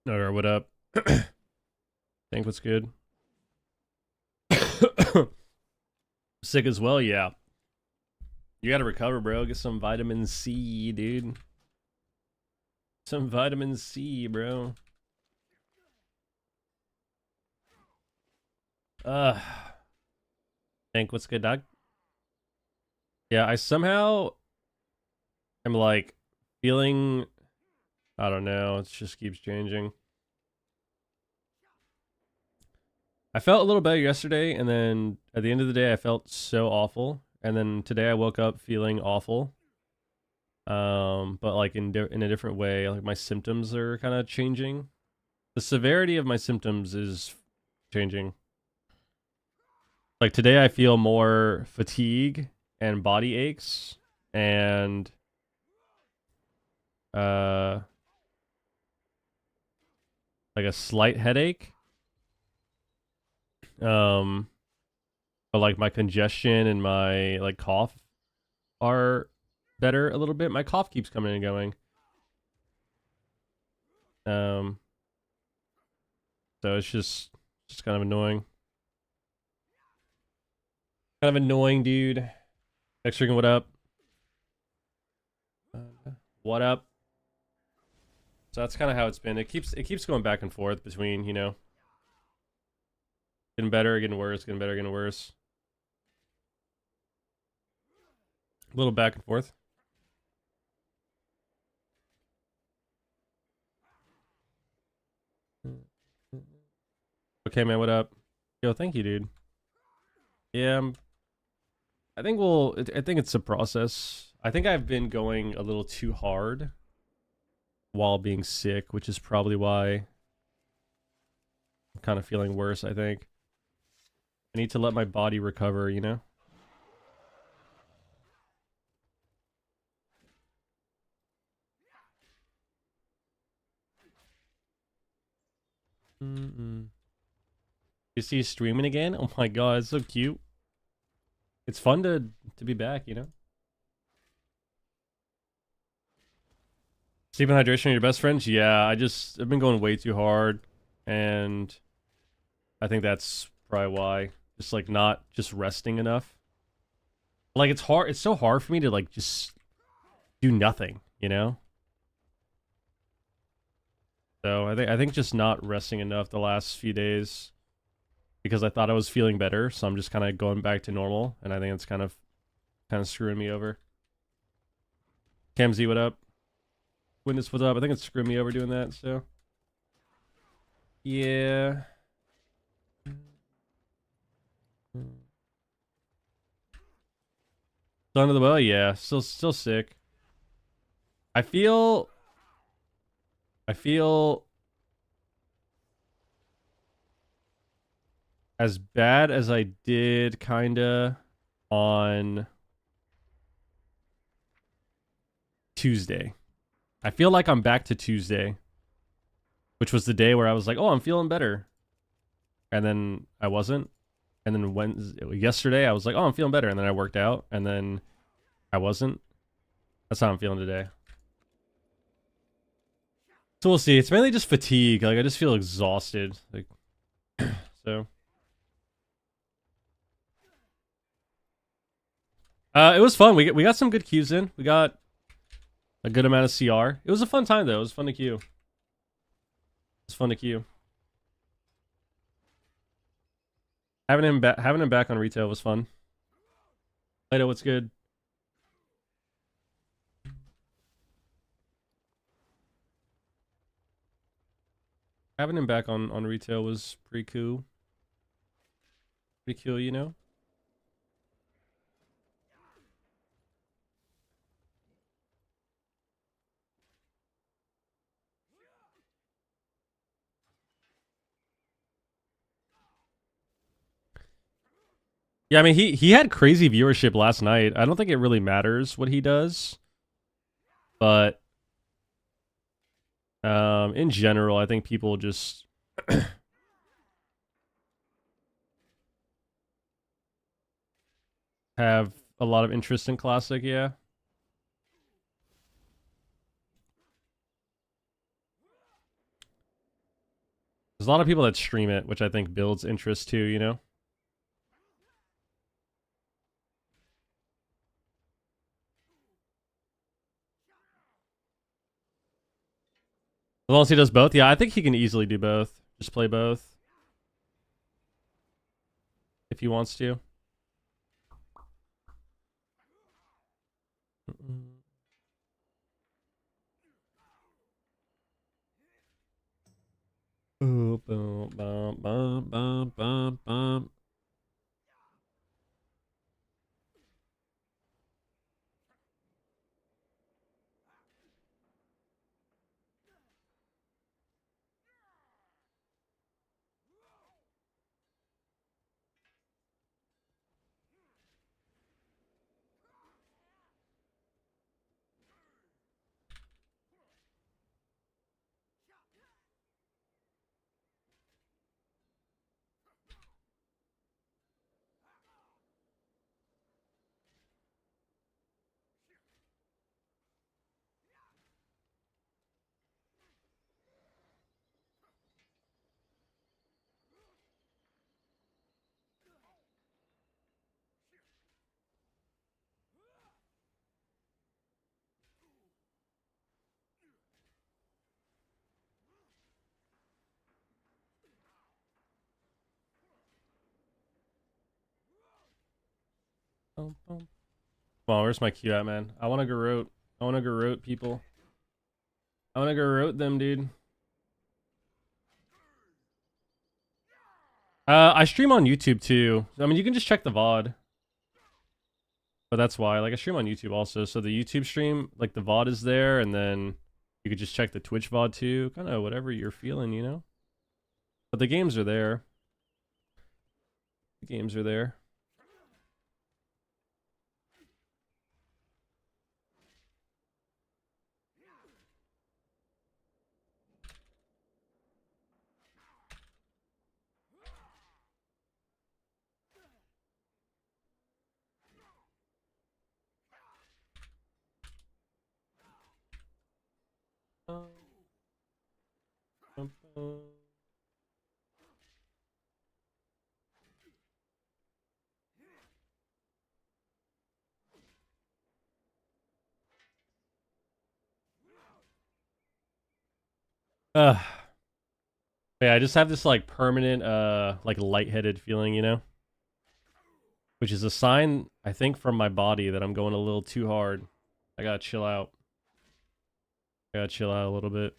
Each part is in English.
Or what up? Think what's good? Sick as well, yeah. You gotta recover, bro. Get some vitamin C, dude. Some vitamin C, bro. Uh, think what's good, dog? Yeah, I somehow am like feeling. I don't know. It just keeps changing. I felt a little better yesterday, and then at the end of the day, I felt so awful. And then today, I woke up feeling awful. But like in a different way. Like my symptoms are kind of changing. The severity of my symptoms is changing. Like today, I feel more fatigue and body aches and uh like a slight headache. Um, but like my congestion and my like cough are better a little bit. My cough keeps coming and going. Um, so it's just kind of annoying. Kind of annoying, dude. Next freaking what up? What up? So that's kind of how it's been. It keeps going back and forth between, getting better, getting worse, getting better, getting worse. A little back and forth. Okay, man, what up? Yo, thank you, dude. Yeah, I think it's a process. I think I've been going a little too hard while being sick, which is probably why I'm kind of feeling worse, I think. I need to let my body recover, you know? Mm-mm. You see streaming again? Oh my god, it's so cute. It's fun to be back, you know? Sleep and hydration are your best friends? Yeah, I've been going way too hard, and I think that's probably why. Just like not just resting enough. Like it's so hard for me to like just do nothing, you know? So I think just not resting enough the last few days because I thought I was feeling better, so I'm just kind of going back to normal, and I think it's kind of screwing me over. Cam Z, what up? Witness, what's up? I think it's screwing me over doing that. So yeah. Son of the well, yeah. Still sick. I feel I feel as bad as I did kinda on Tuesday. I feel like I'm back to Tuesday, which was the day where I was like, "Oh, I'm feeling better." And then I wasn't. And then yesterday I was like, "Oh, I'm feeling better." And then I worked out and then I wasn't. That's how I'm feeling today. So we'll see. It's mainly just fatigue. Like I just feel exhausted. Like so. It was fun. We got some good queues in. We got a good amount of CR. It was a fun time though. It was fun to queue. It's fun to queue. Having him back on retail was fun. Later, what's good? Having him back on retail was pretty cool. Pretty cool, you know? Yeah, I mean he had crazy viewership last night. I don't think it really matters what he does, but in general, I think people just have a lot of interest in classic, yeah. There's a lot of people that stream it, which I think builds interest too, you know? As long as he does both? Yeah, I think he can easily do both. Just play both. If he wants to. Boom, boom, bum, bum, bum, bum, bum. Bum, bum. Come on, where's my Q at, man? I want to garrote. I want to garrote people. I want to garrote them, dude. I stream on YouTube too. I mean, you can just check the VOD. But that's why. Like, I stream on YouTube also. So the YouTube stream, like, the VOD is there, and then you could just check the Twitch VOD too. Kind of whatever you're feeling, you know? But the games are there. The games are there. Uh, yeah, I just have this like permanent like lightheaded feeling, you know? Which is a sign, I think, from my body that I'm going a little too hard. I gotta chill out. I gotta chill out a little bit.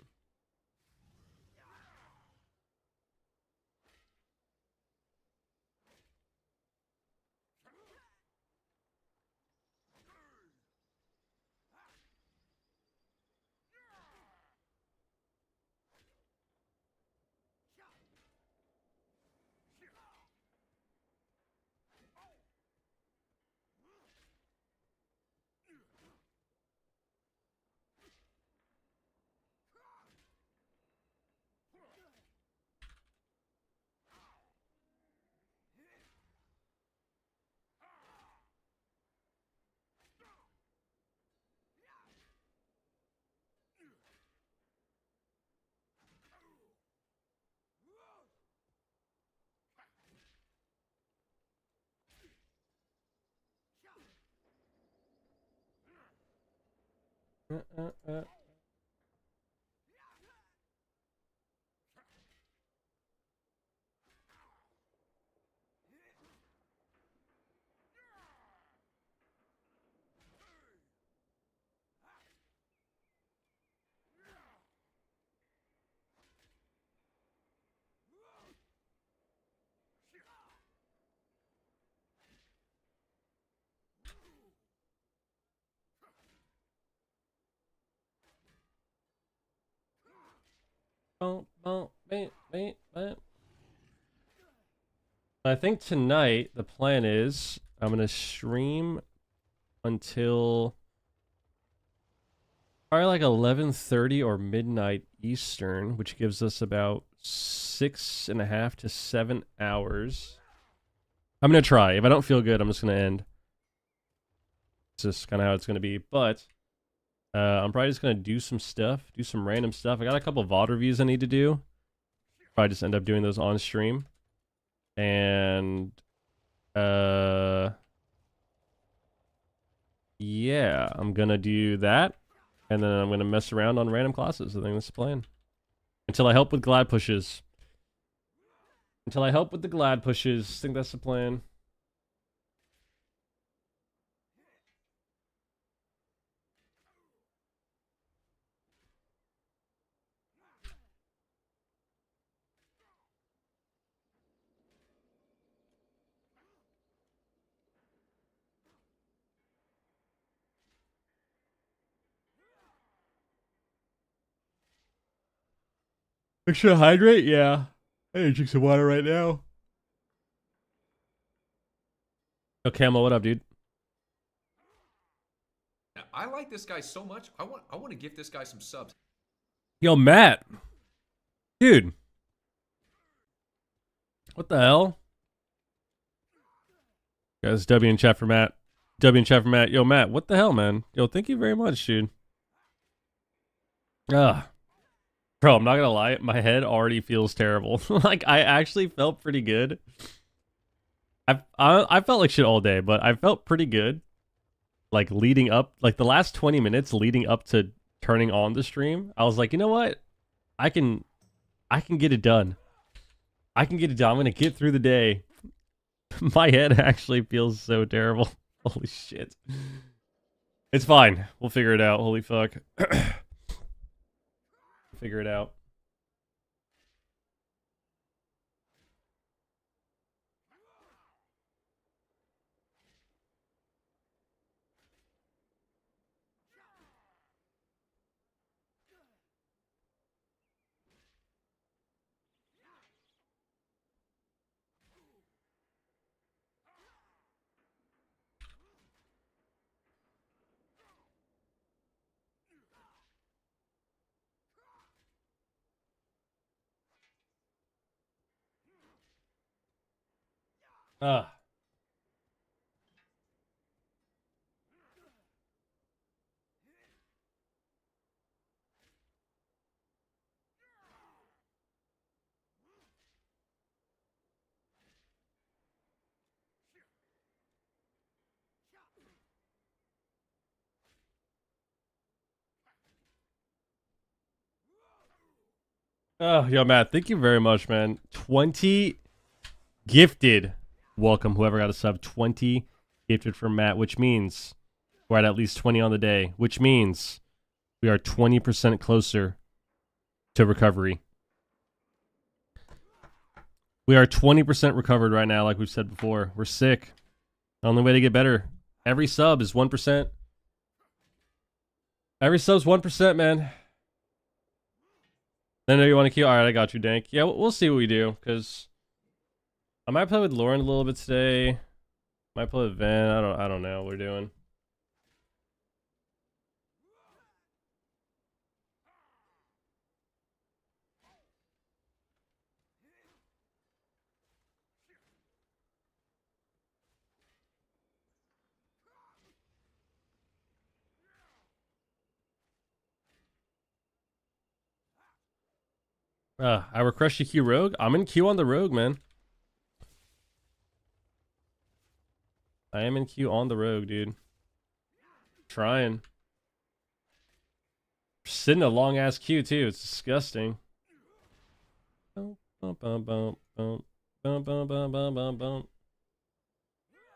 I think tonight the plan is I'm gonna stream until probably like 11:30 or midnight Eastern, which gives us about 6.5 to 7 hours. I'm gonna try. If I don't feel good, I'm just gonna end. It's just kind of how it's gonna be. But I'm probably just gonna do some stuff, do some random stuff. I got a couple VOD reviews I need to do. Probably just end up doing those on stream. And yeah, I'm gonna do that. And then I'm gonna mess around on random classes. I think that's the plan. Until I help with glad pushes. Until I help with the glad pushes. I think that's the plan. Should I hydrate? Yeah. I need to drink some water right now. Yo, Camo, what up, dude? I like this guy so much. I want to give this guy some subs. Yo, Matt. Dude. What the hell? Guys, W in chat for Matt. W in chat for Matt. Yo, Matt, what the hell, man? Yo, thank you very much, dude. Bro, I'm not gonna lie, my head already feels terrible. Like, I actually felt pretty good. I felt like shit all day, but I felt pretty good. Like, leading up, like, the last 20 minutes leading up to turning on the stream, I was like, you know what? I can get it done. I can get it done. I'm gonna get through the day. My head actually feels so terrible. Holy shit. It's fine. We'll figure it out. Holy fuck. Figure it out. Ah. Oh, yo, Matt, thank you very much, man. 20 gifted. Welcome, whoever got a sub. 20 gifted from Matt, which means we're at least 20 on the day, which means we are 20% closer to recovery. We are 20% recovered right now, like we've said before. We're sick. The only way to get better. Every sub is 1%. Every sub's 1%, man. I know you want to keep. All right, I got you, Dank. Yeah, we'll see what we do, because I might play with Lauren a little bit today. Might play with Van. I don't know what we're doing. I refresh the Q Rogue. I'm in Q on the Rogue, man. I am in Q on the Rogue, dude. Trying. Sitting a long ass queue too. It's disgusting.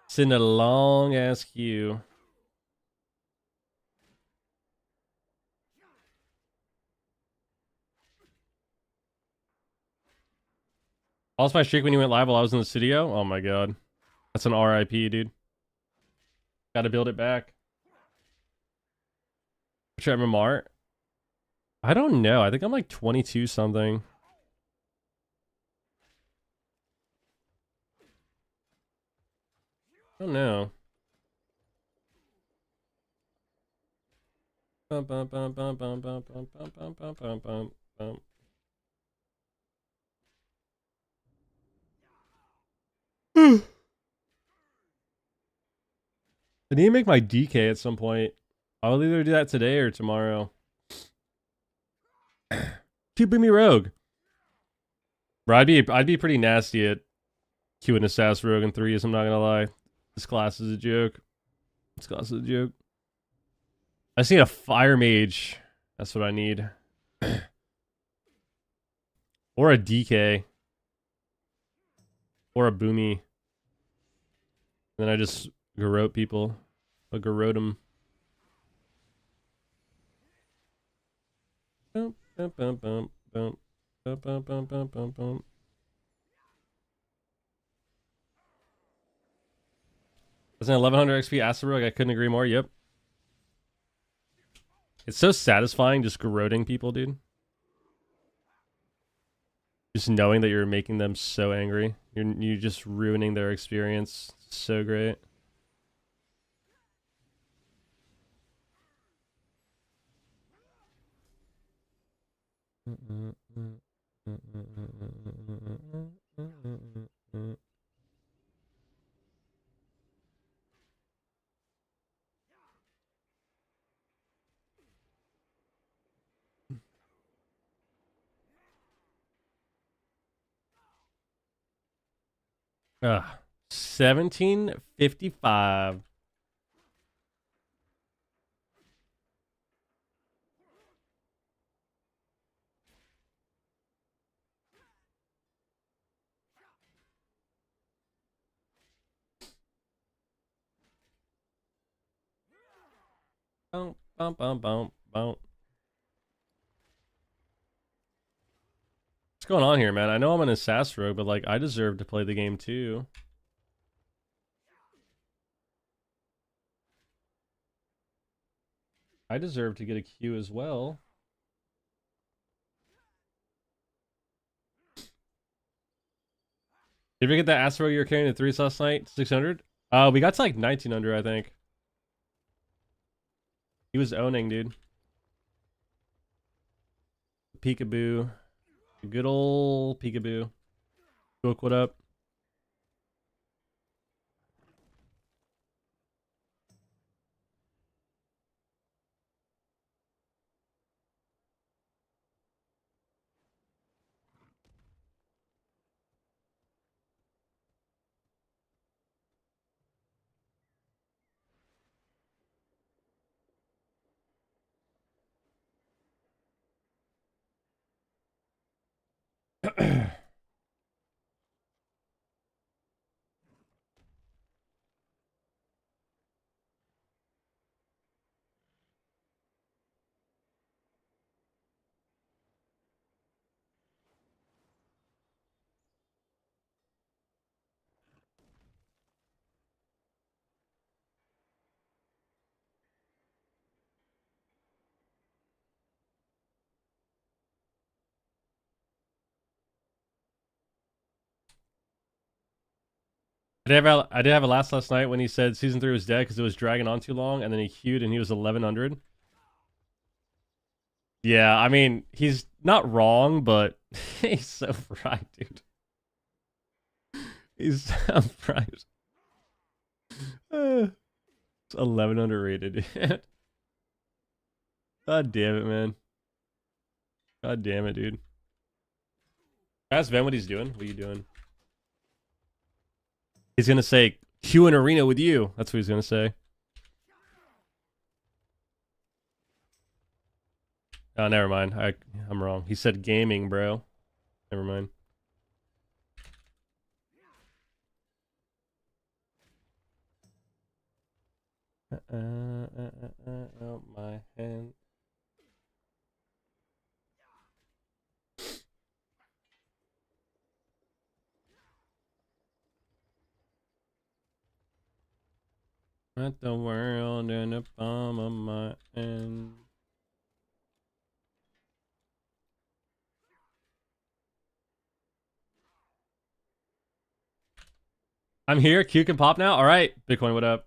Sitting a long ass queue. I lost my streak when you went live while I was in the studio. Oh my god. That's an RIP, dude. Gotta build it back. Trevor Mart. I don't know. I think I'm like 22 something. I don't know. Bum, bum, bum, bum, bum, bum, bum, bum, bum, bum, bum, bum, bum. I need to make my DK at some point. I'll either do that today or tomorrow. Keep bring me Rogue. Bro, I'd be pretty nasty at queuing Assassin Rogue in 3s, I'm not gonna lie. This class is a joke. This class is a joke. I just need a fire mage. That's what I need. Or a DK. Or a boomy. Then I just garrote people. I'll garrote them. Bum, bum, bum, bum, bum. Bum, bum, bum, bum, bum, bum. It's an 1100 XP Acid Rogue. I couldn't agree more. Yep. It's so satisfying just garroting people, dude. Just knowing that you're making them so angry. You're just ruining their experience. So great. Ah, 1755. Bum, bum, bum, bum, bum. What's going on here, man? I know I'm an Assassin Rogue, but like I deserve to play the game too. I deserve to get a Q as well. Did we get that Astro you were carrying the 3s last night? 600? We got to like 1900, I think. He was owning, dude. Peekaboo. Good old peekaboo. Book, what up? I did have a last night when he said season 3 was dead because it was dragging on too long, and then he queued and he was 1100. Yeah, I mean, he's not wrong, but he's so right, dude. He's so right. It's 11 underrated. God damn it, man. God damn it, dude. Ask Ben what he's doing. What are you doing? He's gonna say Q in arena with you. That's what he's gonna say. Oh, never mind. I'm wrong. He said gaming, bro. Never mind. Oh, my hand. At the world in the palm of my hand. I'm here. Q can pop now. All right, Bitcoin, what up?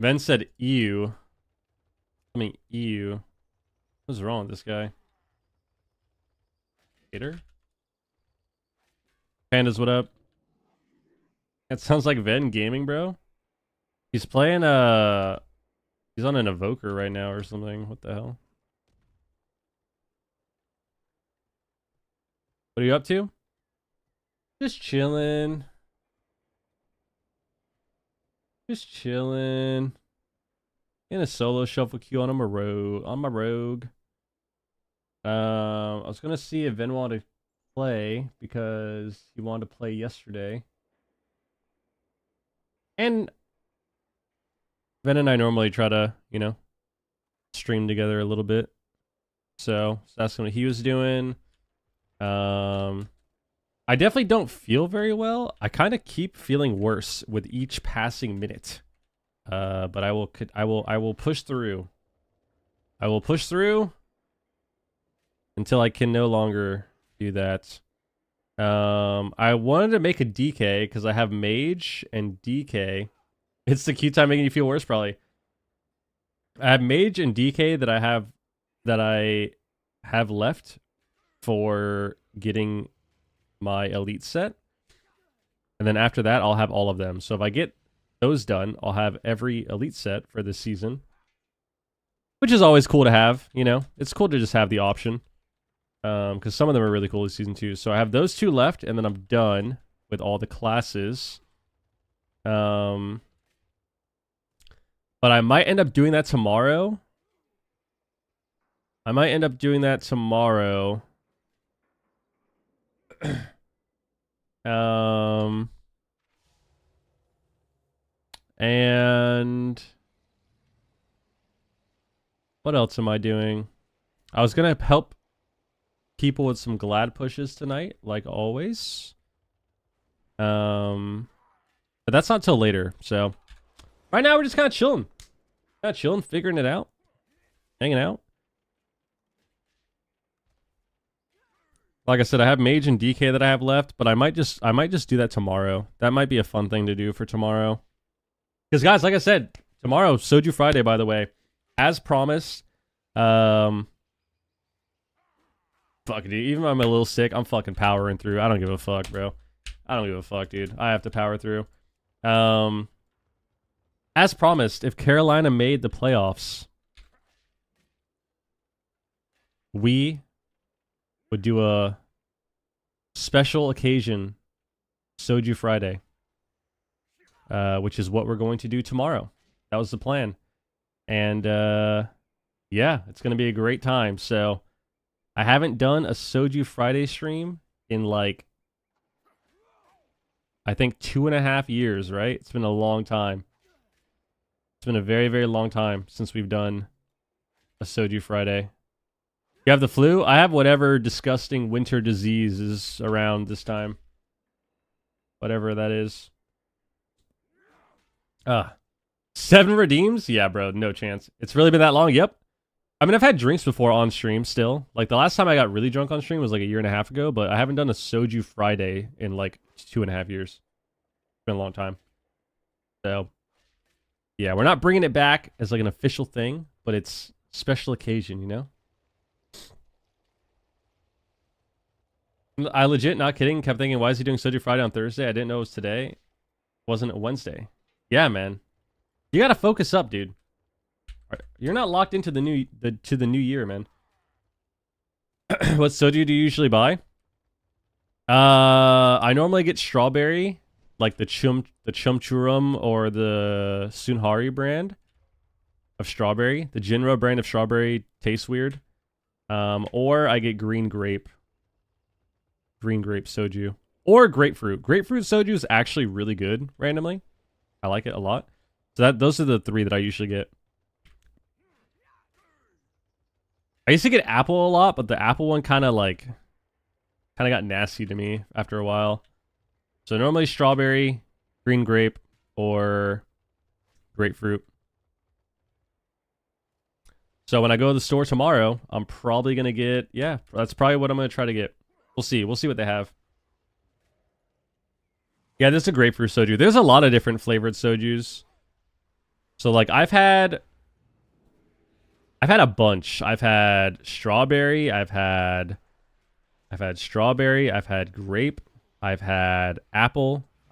Ben said ew. I mean ew. What's wrong with this guy? Hater? Pandas, what up? That sounds like Ven gaming, bro. He's playing he's on an evoker right now or something. What the hell? What are you up to? Just chilling. Just chilling. In a solo shuffle queue on my rogue. I was gonna see if Ven wanted to play because he wanted to play yesterday. And Ven and I normally try to, you know, stream together a little bit. So that's what he was doing. I definitely don't feel very well. I kind of keep feeling worse with each passing minute. But I will push through. I will push through until I can no longer do that. I wanted to make a DK because I have mage and DK. It's the queue time making you feel worse, probably. I have mage and DK that I have left for getting my elite set. And then after that, I'll have all of them. So if I get those done, I'll have every elite set for this season. Which is always cool to have, you know? It's cool to just have the option. Because some of them are really cool this season too. So I have those two left, and then I'm done with all the classes. But I might end up doing that tomorrow. And what else am I doing? I was gonna help people with some glad pushes tonight, like always. But that's not till later. So right now we're just kind of chilling, figuring it out, hanging out. Like I said, I have mage and DK that I have left, but I might just do that tomorrow. That might be a fun thing to do for tomorrow. Because guys, like I said, tomorrow Soju Friday, by the way, as promised. Fuck, dude. Even if I'm a little sick, I'm fucking powering through. I don't give a fuck, bro. I don't give a fuck, dude. I have to power through. As promised, if Carolina made the playoffs, we would do a special occasion Soju Friday, which is what we're going to do tomorrow. That was the plan. And yeah, it's going to be a great time. So I haven't done a Soju Friday stream in like, I think 2.5 years, right? It's been a long time. It's been a very, very long time since we've done a Soju Friday. You have the flu? I have whatever disgusting winter disease is around this time. Whatever that is. 7 redeems? Yeah, bro, no chance. It's really been that long? Yep. I mean, I've had drinks before on stream still. Like, the last time I got really drunk on stream was like 1.5 years ago, but I haven't done a Soju Friday in like 2.5 years. It's been a long time. So, yeah, we're not bringing it back as like an official thing, but it's special occasion, you know? I legit, not kidding, kept thinking, why is he doing Soju Friday on Thursday? I didn't know it was today. Wasn't it Wednesday? Yeah, man. You gotta focus up, dude. You're not locked into the new year, man. What soju do you usually buy? I normally get strawberry, like the Chumchurum or the Sunhari brand of strawberry. The Jinro brand of strawberry tastes weird. Or I get green grape soju, or grapefruit. Grapefruit soju is actually really good randomly. I like it a lot. So those are the 3 that I usually get. I used to get apple a lot, but the apple one kind of got nasty to me after a while. So normally strawberry, green grape, or grapefruit. So when I go to the store tomorrow, I'm probably going to get, yeah, that's probably what I'm going to try to get. We'll see. We'll see what they have. Yeah, this is a grapefruit soju. There's a lot of different flavored sojus. So like I've had a bunch. I've had strawberry, I've had strawberry, I've had grape, I've had apple,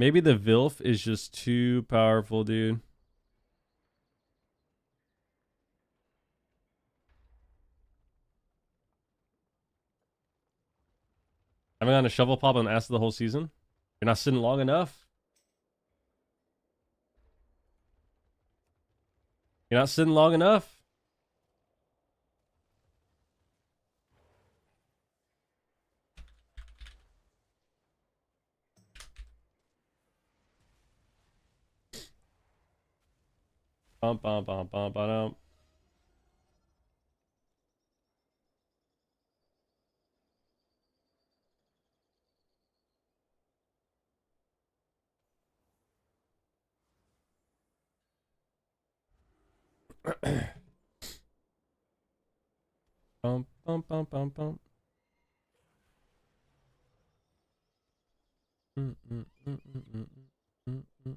Maybe the Vilf is just too powerful, dude. Haven't gotten a shovel pop on Acid the whole season. You're not sitting long enough. You're not sitting long enough. Bum bum bum bum bum. Bum bum bum bum bum. Mm, mm, mm, mm, mm, mm, mm.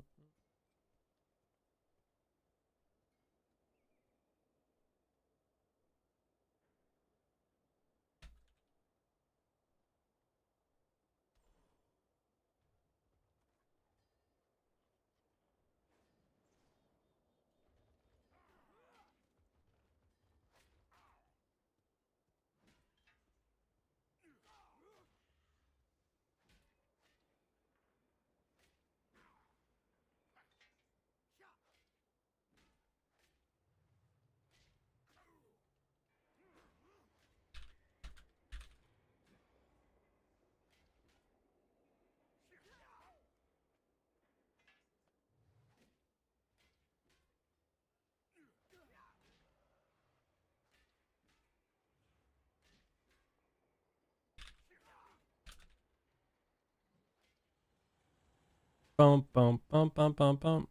Bum bum bum bum bum bum.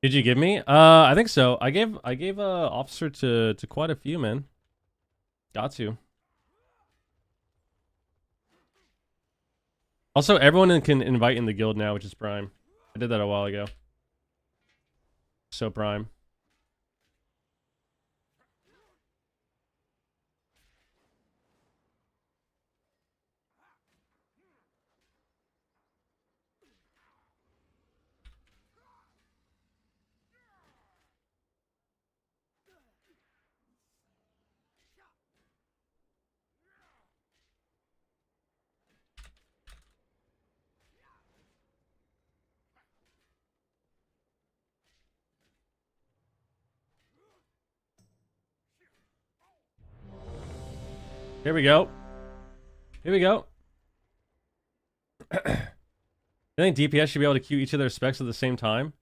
Did you give me? I think so. I gave officer to quite a few, man. Got to. Also, everyone can invite in the guild now, which is prime. I did that a while ago. So prime. Here we go. Here we go. I think DPS should be able to queue each of their specs at the same time.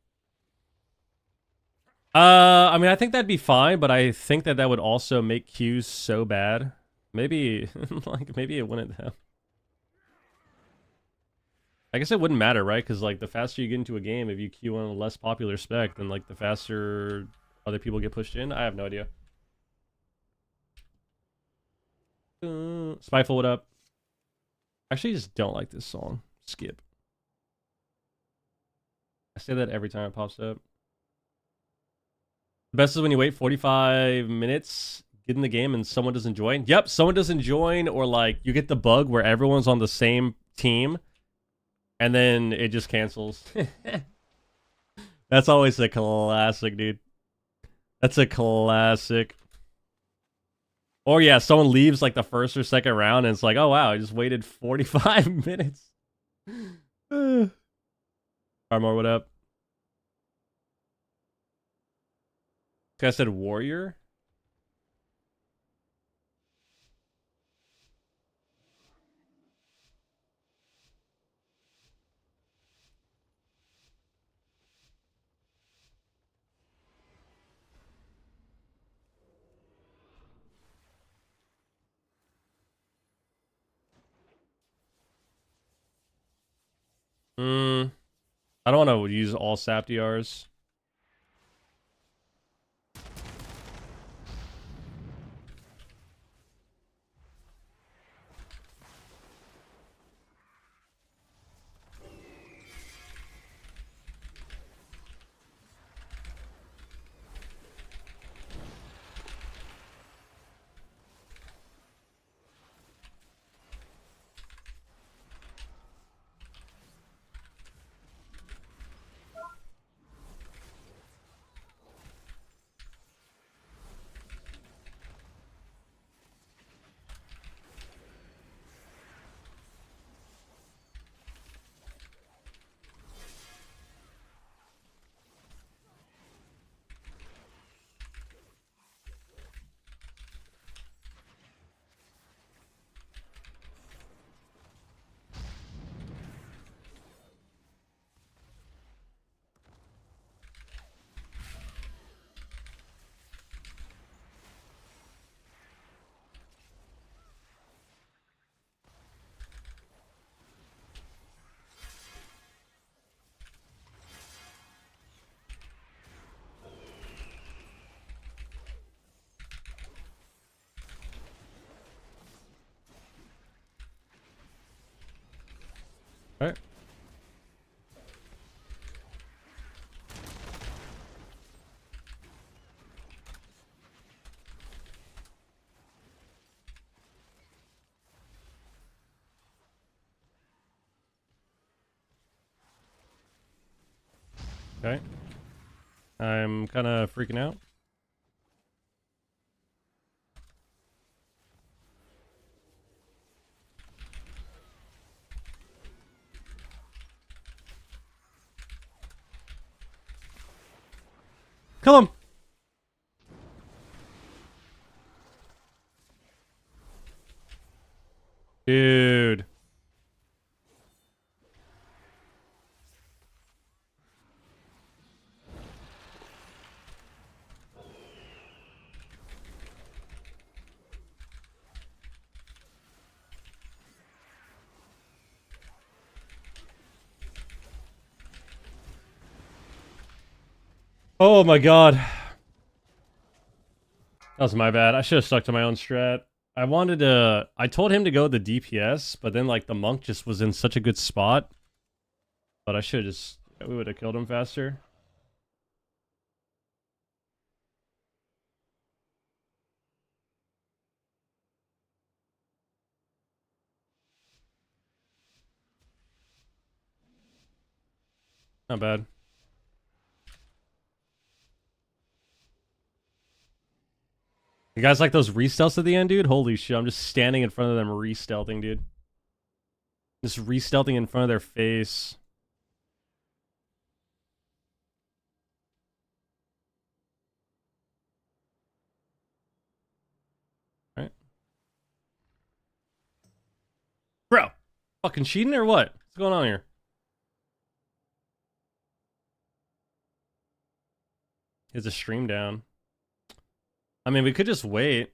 I mean, I think that'd be fine, but I think that would also make queues so bad. Maybe, like, maybe it wouldn't have. I guess it wouldn't matter, right? Because, like, the faster you get into a game, if you queue on a less popular spec, then, like, the faster other people get pushed in. I have no idea. Spyful, what up? I actually just don't like this song. Skip. I say that every time it pops up. The best is when you wait 45 minutes, get in the game, and someone doesn't join. Yep, someone doesn't join, or, like, you get the bug where everyone's on the same team, and then it just cancels. That's always a classic, dude. That's a classic. Or yeah, someone leaves like the first or second round and it's like, oh wow, I just waited 45 minutes. Armor, what up? This guy said warrior? I don't want to use all sap DRs. Alright. Okay. I'm kind of freaking out. Kill him! Dude. Oh my god. That was my bad. I should have stuck to my own strat. I told him to go the DPS, but then like the monk just was in such a good spot. But I should just, we would have killed him faster. Not bad. You guys like those re-stealths at the end, dude? Holy shit, I'm just standing in front of them re-stealthing, dude. Just re-stealthing in front of their face. Alright. Bro! Fucking cheating or what? What's going on here? Is the stream down? I mean, we could just wait.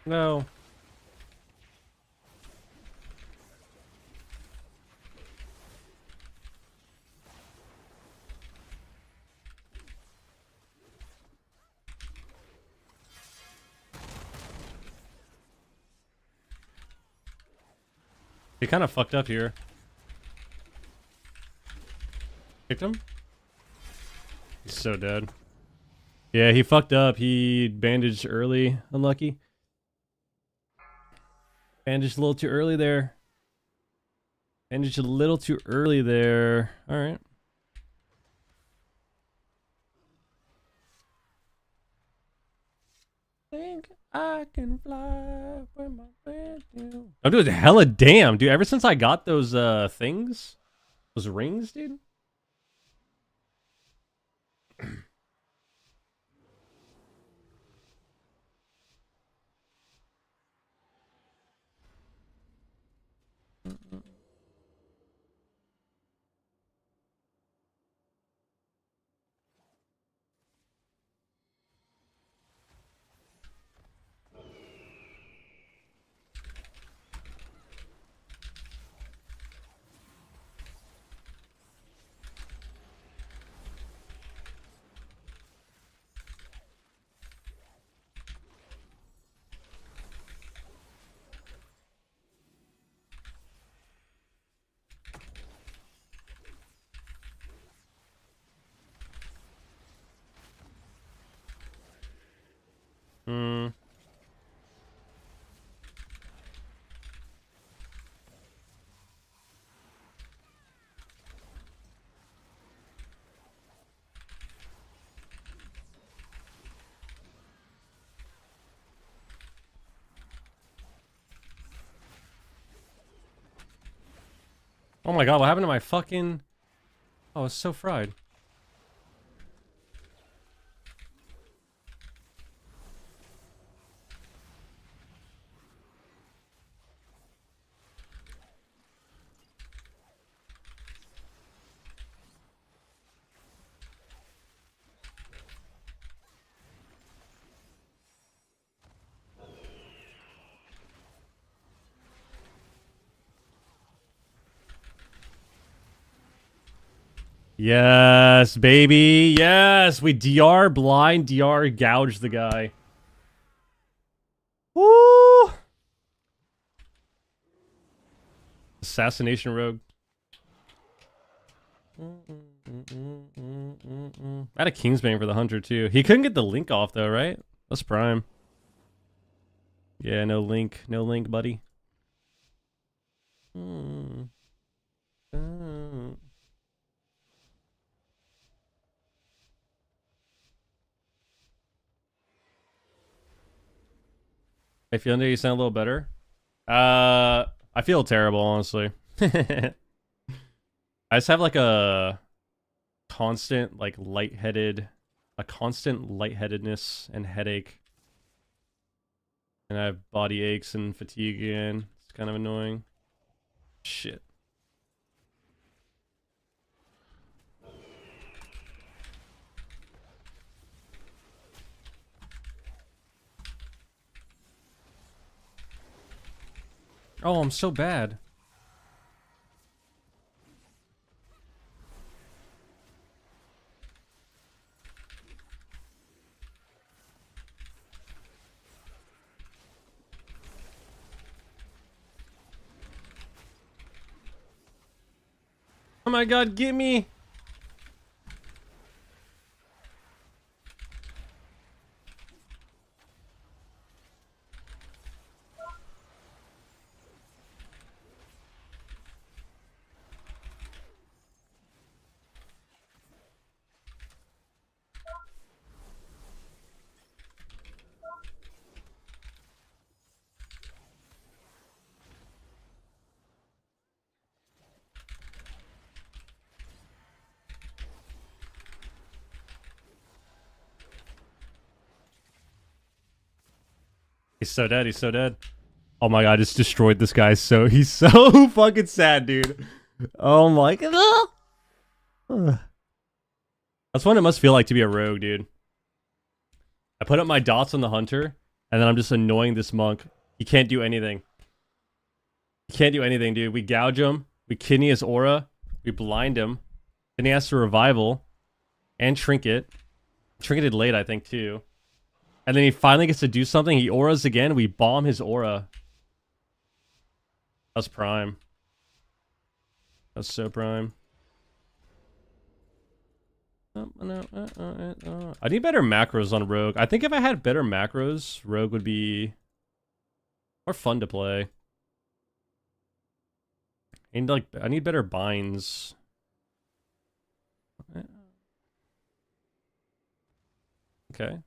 No. He kind of fucked up here. Kicked him? He's so dead. Yeah, he fucked up. He bandaged early. Unlucky. Bandaged a little too early there. Bandaged a little too early there. Alright. Think I can fly with my friends. I'm doing hella damn, dude. Ever since I got those things, those rings, dude. Oh my god, what happened to my fucking... Oh, it's so fried. Yes, baby. Yes, we DR blind, DR gouge the guy. Woo! Assassination rogue. I had a Kingsbane for the hunter too. He couldn't get the link off though, right? That's prime. Yeah, no link, buddy. Hey, feeling you sound a little better. I feel terrible, honestly. I just have like a constant, like constant lightheadedness and headache. And I have body aches and fatigue again. It's kind of annoying. Shit. Oh, I'm so bad. Oh my god, get me! He's so dead, he's so dead. Oh my god, I just destroyed this guy he's so fucking sad, dude. Oh my god. That's what it must feel like to be a rogue, dude. I put up my dots on the hunter, and then I'm just annoying this monk. He can't do anything. He can't do anything, dude. We gouge him, we kidney his aura, we blind him, then he has to revival, and trinket. Trinketed late, I think, too. And then he finally gets to do something. He auras again. We bomb his aura. That's prime. That's so prime. I need better macros on Rogue. I think if I had better macros, Rogue would be more fun to play. And like, I need better binds. Okay.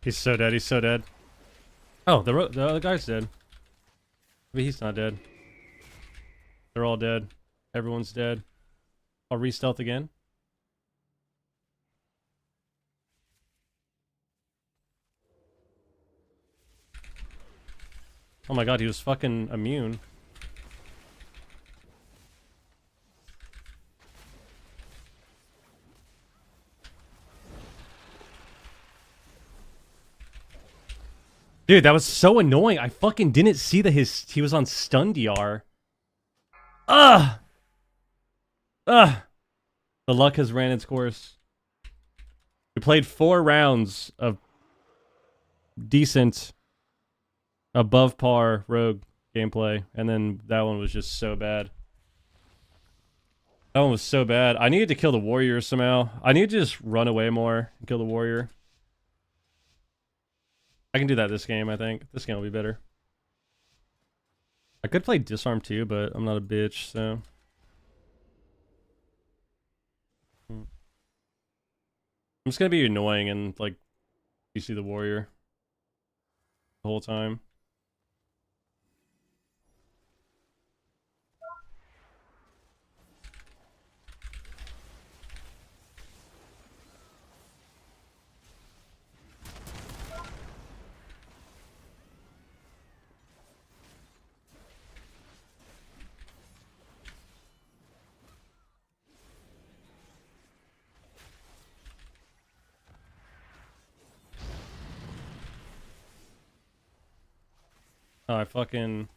He's so dead. He's so dead. Oh, the other guy's dead. But he's not dead. They're all dead. Everyone's dead. I'll re-stealth again. Oh my god, he was fucking immune. Dude, that was so annoying. I fucking didn't see that he was on stun DR. Ugh! Ugh! The luck has ran its course. We played 4 rounds of decent, above par rogue gameplay, and then that one was just so bad. That one was so bad. I needed to kill the warrior somehow. I need to just run away more and kill the warrior. I can do that this game, I think. This game will be better. I could play disarm too, but I'm not a bitch, so... I'm just gonna be annoying and, like, you see the warrior the whole time. Oh, I fucking...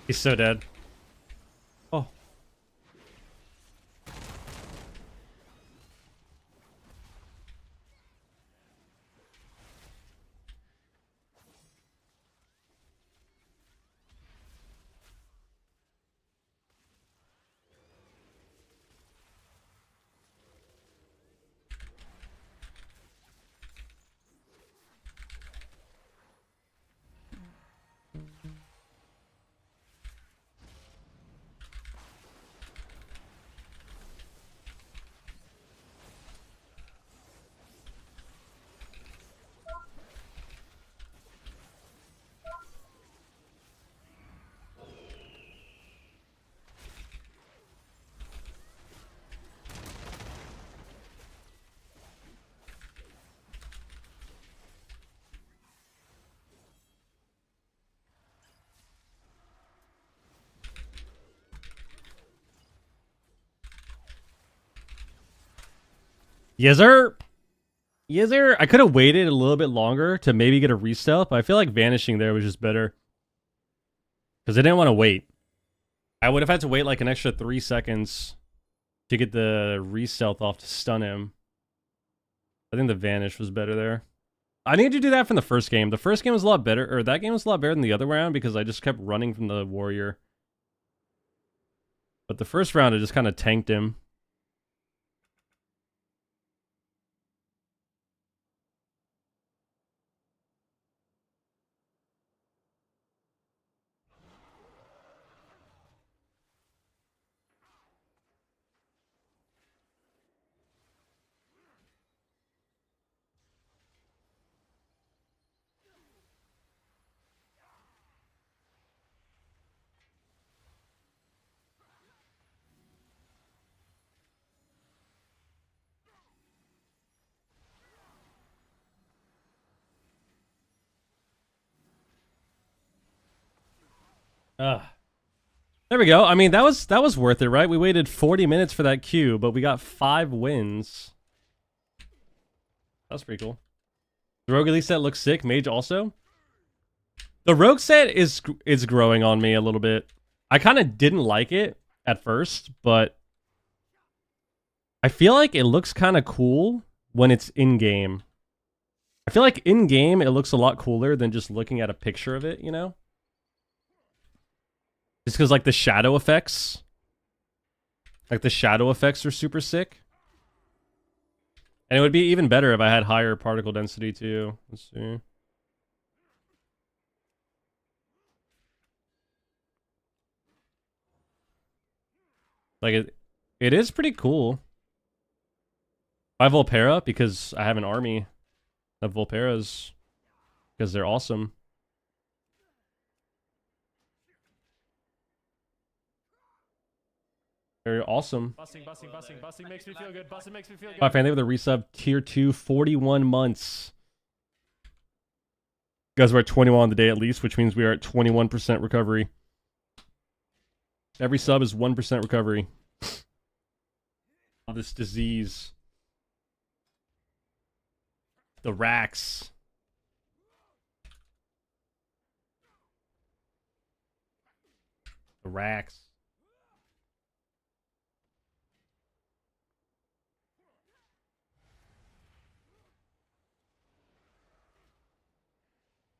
He's so dead. Oh. Yes, sir! Yes, sir! I could have waited a little bit longer to maybe get a re-stealth, but I feel like vanishing there was just better. Because I didn't want to wait. I would have had to wait like an extra 3 seconds to get the re-stealth off to stun him. I think the vanish was better there. I need to do that from the first game. The first game was a lot better, or that game was a lot better than the other round because I just kept running from the warrior. But the first round, I just kind of tanked him. There we go. I mean, that was worth it, right? We waited 40 minutes for that queue, but we got 5 wins. That's pretty cool. The rogue elite set looks sick. Mage also. The rogue set is growing on me a little bit. I kind of didn't like it at first, but I feel like it looks kind of cool when it's in-game. I feel like in-game it looks a lot cooler than just looking at a picture of it, you know? Just because, like, the shadow effects. Like, the shadow effects are super sick. And it would be even better if I had higher particle density, too. Let's see. Like it is pretty cool. By Volpera because I have an army of Volperas because they're awesome. Very awesome. Busting makes me feel good. Busting makes me feel good. My fan, they with a resub tier 2, 41 months. Guys, we're at 21 on the day at least, which means we are at 21% recovery. Every sub is 1% recovery. Of this disease. The racks. The racks.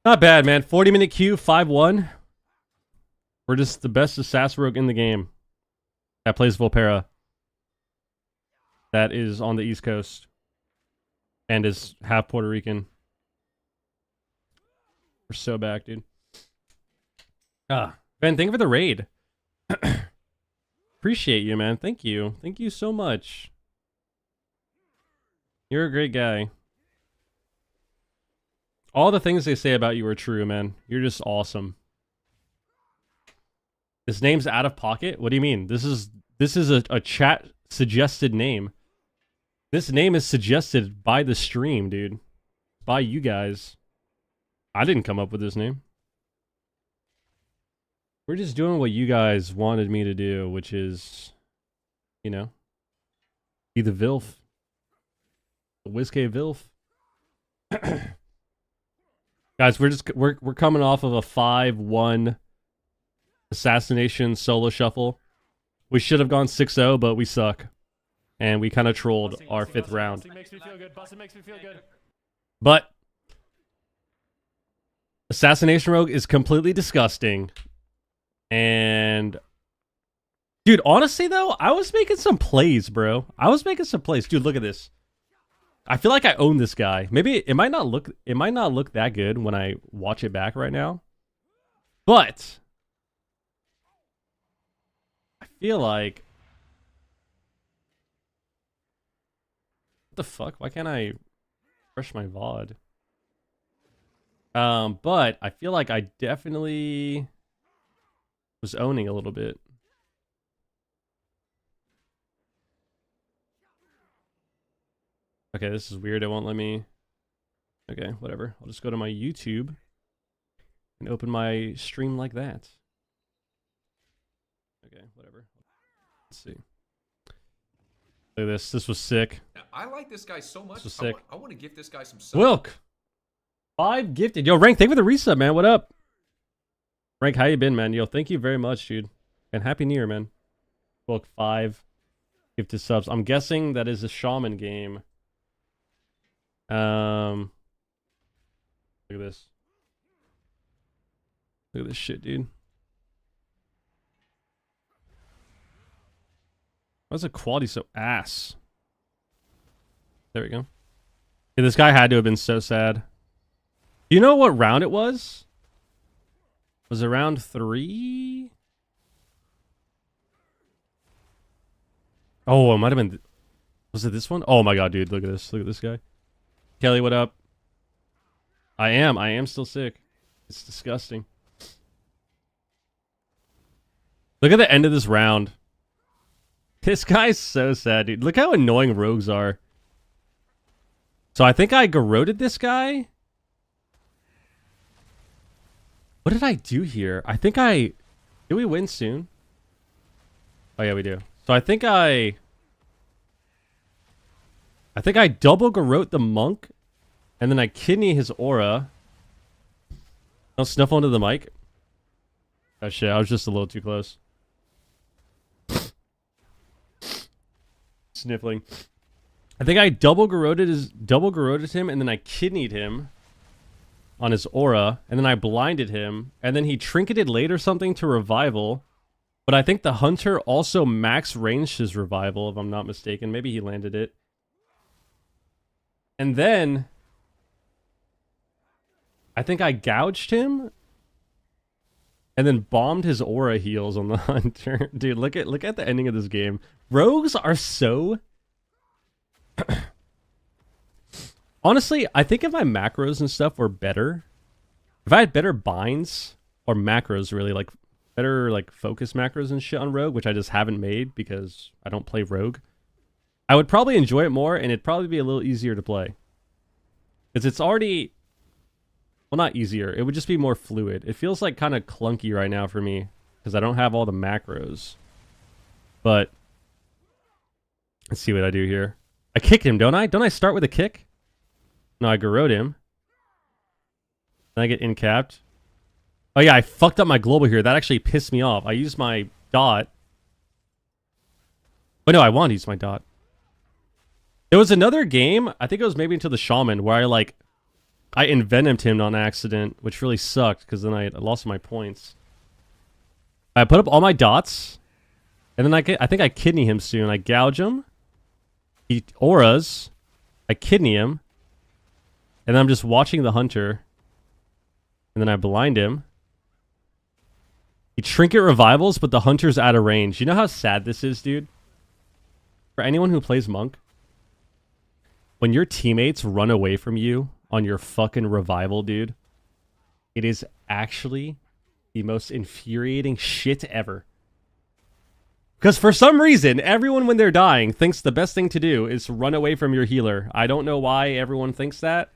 Not bad, man. 40-minute queue, 5-1. We're just the best assassin rogue in the game. That plays Volpera. That is on the East Coast. And is half Puerto Rican. We're so back, dude. Ben, thank you for the raid. Appreciate you, man. Thank you. Thank you so much. You're a great guy. All the things they say about you are true, man. You're just awesome. This name's out of pocket? What do you mean? This is a chat suggested name. This name is suggested by the stream, dude. By you guys. I didn't come up with this name. We're just doing what you guys wanted me to do, which is, you know, be the VILF. The WizK VILF. Guys, we're coming off of a 5-1 assassination solo shuffle. We should have gone 6-0, but we suck. And we kind of trolled our 5th round. Makes me feel good. Busting makes me feel good. But Assassination Rogue is completely disgusting. And dude, honestly though, I was making some plays, bro. I was making some plays. Dude, look at this. I feel like I own this guy. Maybe it might not look that good when I watch it back right now. But I feel like, what the fuck? Why can't I refresh my VOD? But I feel like I definitely was owning a little bit. Okay, this is weird. It won't let me. Okay, whatever. I'll just go to my YouTube and open my stream like that. Okay, whatever. Let's see. Look at this. This was sick. I like this guy so much. This was sick. I want to give this guy some subs. Wilk! 5 gifted. Yo, Rank, thank you for the resub, man. What up? Rank, how you been, man? Yo, thank you very much, dude. And Happy New Year, man. Wilk, 5 gifted subs. I'm guessing that is a shaman game. Look at this. Look at this shit, dude. Why's the quality so ass? There we go. Yeah, this guy had to have been so sad. Do you know what round it was? Was it round 3? Oh, it might have been. Was it this one? Oh my god, dude. Look at this. Look at this guy. Kelly, what up? I am still sick. It's disgusting. Look at the end of this round. This guy's so sad, dude. Look how annoying rogues are. So I think I garroted this guy. What did I do here? I think I... Did we win soon? Oh yeah, we do. So I think I double garrote the monk, and then I kidney his aura. Don't snuffle into the mic. Oh shit, I was just a little too close. Sniffling. I think I double garroted him, and then I kidneyed him on his aura, and then I blinded him, and then he trinketed later something to revival. But I think the hunter also max ranged his revival, if I'm not mistaken. Maybe he landed it. And then I think I gouged him. and then bombed his aura heals on the hunter. Dude, look at the ending of this game. Rogues are so... Honestly, I think if my macros and stuff were better, if I had better binds, or macros really, like better like focus macros and shit on Rogue, which I just haven't made because I don't play Rogue, I would probably enjoy it more, and it'd probably be a little easier to play. Because it's already... Well, not easier. It would just be more fluid. It feels like kind of clunky right now for me because I don't have all the macros. But let's see what I do here. I kicked him, don't I? Don't I start with a kick? No, I garrode him. Then I get in-capped. Oh yeah, I fucked up my global here. That actually pissed me off. I used my dot. Oh no, I wanted to use my dot. There was another game, I think it was maybe into the Shaman, where I envenomed him on accident, which really sucked because then I lost my points. I put up all my dots, and then I think I kidney him soon. I gouge him. He auras. I kidney him. And then I'm just watching the hunter. And then I blind him. He trinket revivals, but the hunter's out of range. You know how sad this is, dude? For anyone who plays Monk, when your teammates run away from you on your fucking revival, dude, it is actually the most infuriating shit ever. Because for some reason, everyone when they're dying thinks the best thing to do is run away from your healer. I don't know why everyone thinks that.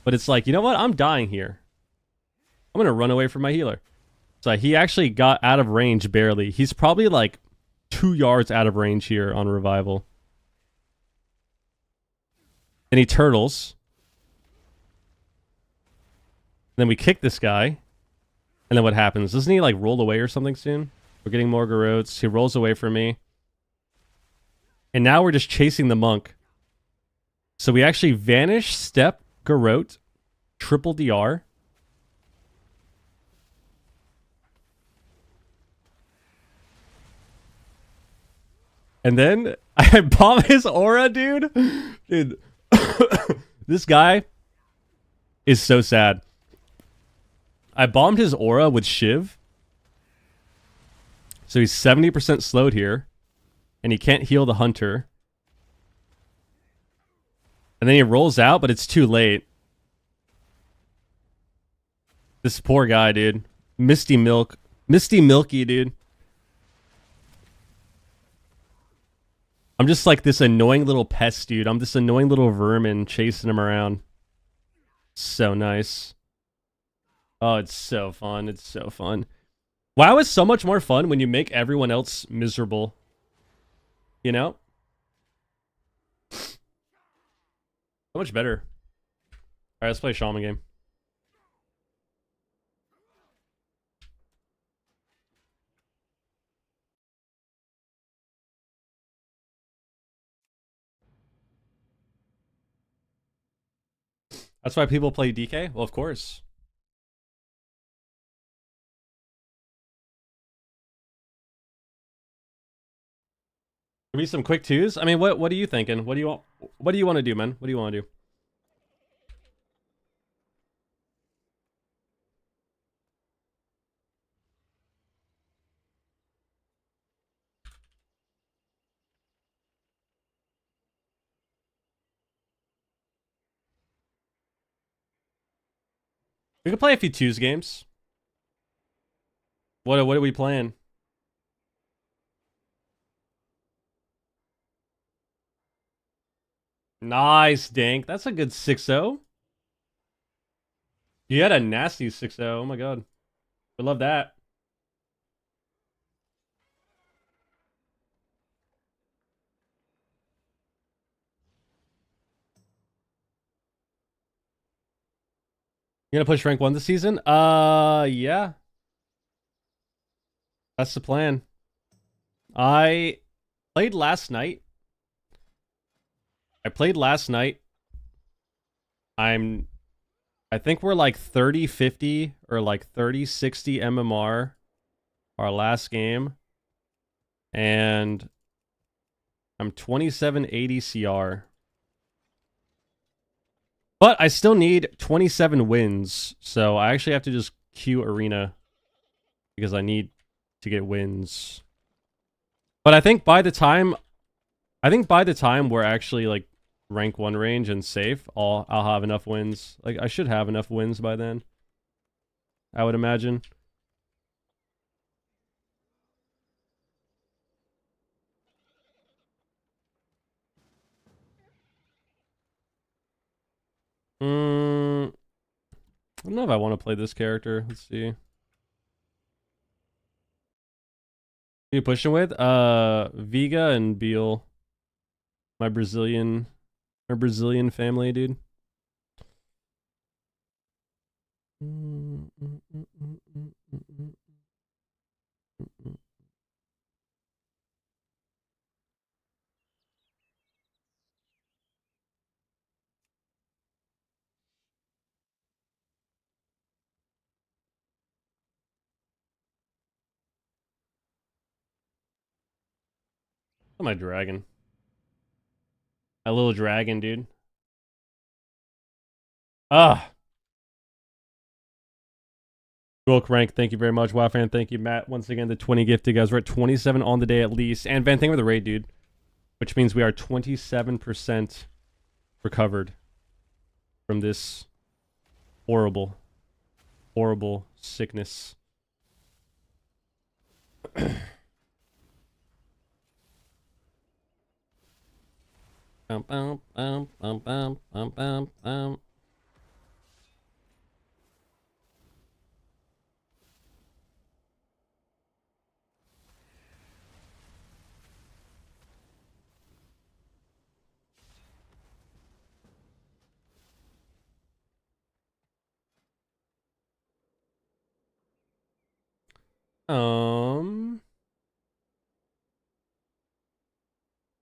But it's like, you know what? I'm dying here. I'm going to run away from my healer. So he actually got out of range barely. He's probably like 2 yards out of range here on revival. Then he turtles. Then we kick this guy. And then what happens? Doesn't he like roll away or something soon? We're getting more garrotes. He rolls away from me. And now we're just chasing the monk. So we actually vanish, step, garrote, triple DR. And then I bomb his aura, dude. Dude, this guy is so sad. I bombed his aura with Shiv. So he's 70% slowed here. And he can't heal the hunter. And then he rolls out, but it's too late. This poor guy, dude. Misty Milky, dude. I'm just like this annoying little pest, dude. I'm this annoying little vermin chasing him around. So nice. Oh, it's so fun. It's so fun. WoW is so much more fun when you make everyone else miserable. You know? So much better. Alright, let's play a Shaman game. That's why people play DK? Well, of course. Give me some quick twos. I mean, what are you thinking? What do you want to do, man? What do you want to do? We could play a few twos games. What are we playing? Nice, Dink. That's a good 6-0. You had a nasty 6-0. Oh my god. I love that. You gonna push rank 1 this season? Yeah. That's the plan. I played last night. I think we're like 30-50 or like 30-60 MMR our last game. And I'm 2780 CR. But I still need 27 wins, so I actually have to just queue arena. because I need to get wins. But I think by the time we're actually like rank 1 range and safe, I'll have enough wins. Like I should have enough wins by then, I would imagine. I don't know if I want to play this character. Let's see. Who you pushing with? Viga and Beal. My Brazilian family, dude. Oh, my dragon. My little dragon, dude. Ah. Wilk rank, thank you very much. Wow fan, thank you. Matt, once again, the 20 gifted, guys. We're at 27 on the day at least. And Van, thank you for the raid, dude. Which means we are 27% recovered from this horrible, horrible sickness. Bum, bum, bum, bum, bum, bum, bum, bum.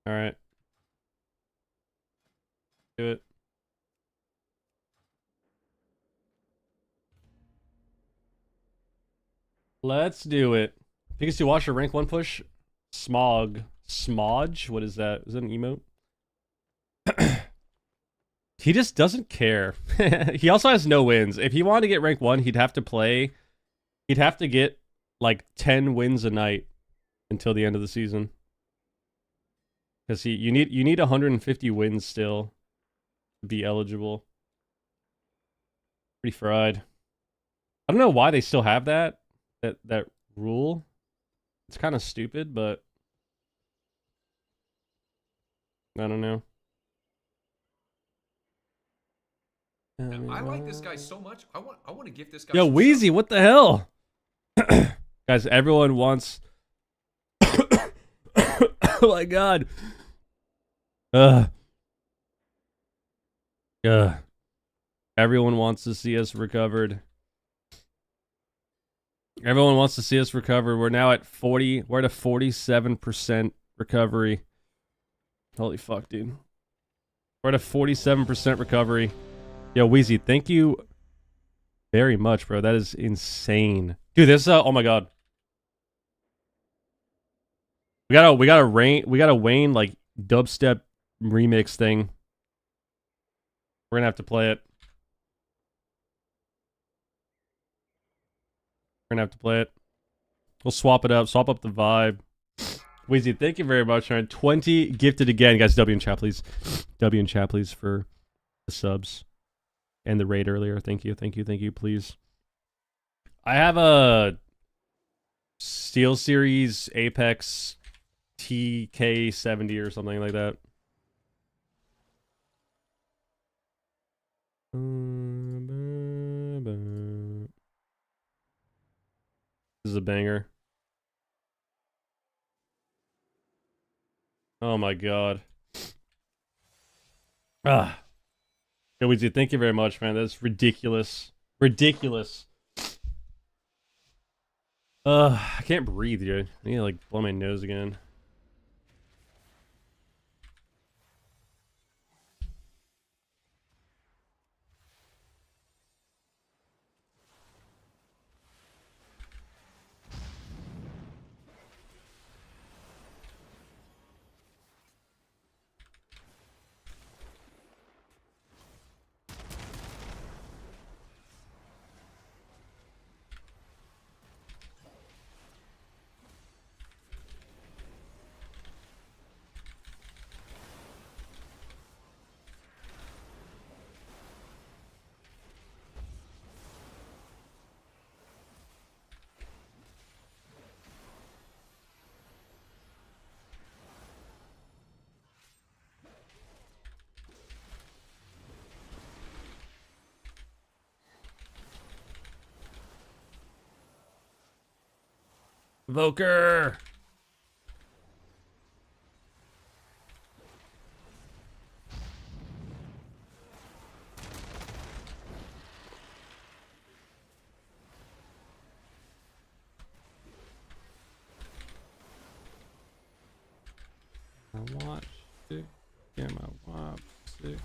All right. Do it. Let's do it. Pikachu, watch your rank 1 push. Smodge? What is that? Is that an emote? He just doesn't care. He also has no wins. If he wanted to get rank 1, he'd have to get like 10 wins a night until the end of the season. Because you need 150 wins still to be eligible. Pretty fried. I don't know why they still have that rule. It's kind of stupid, but I don't know. I like this guy so much. I want to gift this guy. Yo, Wheezy, what the hell? Guys, everyone wants. Oh my god. Everyone wants to see us recovered. Everyone wants to see us recovered. We're now at 40. We're at a 47% recovery. Holy fuck, dude. We're at a 47% recovery. Yo, Wheezy, thank you very much, bro. That is insane. Dude, this oh my god. We got a Wayne like dubstep remix thing. We're gonna have to play it. We're gonna have to play it. We'll swap it up. Swap up the vibe. Wheezy, thank you very much, man. 20 gifted again, guys. W in chat, please. W in chat, please, for the subs and the raid earlier. Thank you, thank you, thank you. Please. I have a Steel Series Apex TK70 or something like that. This is a banger. Oh my god. Ah. Yeah, we do. Thank you very much, man. That's ridiculous. Ridiculous. I can't breathe, dude. I need to like blow my nose again. Evoker! My watch stick. Yeah, my watch stick.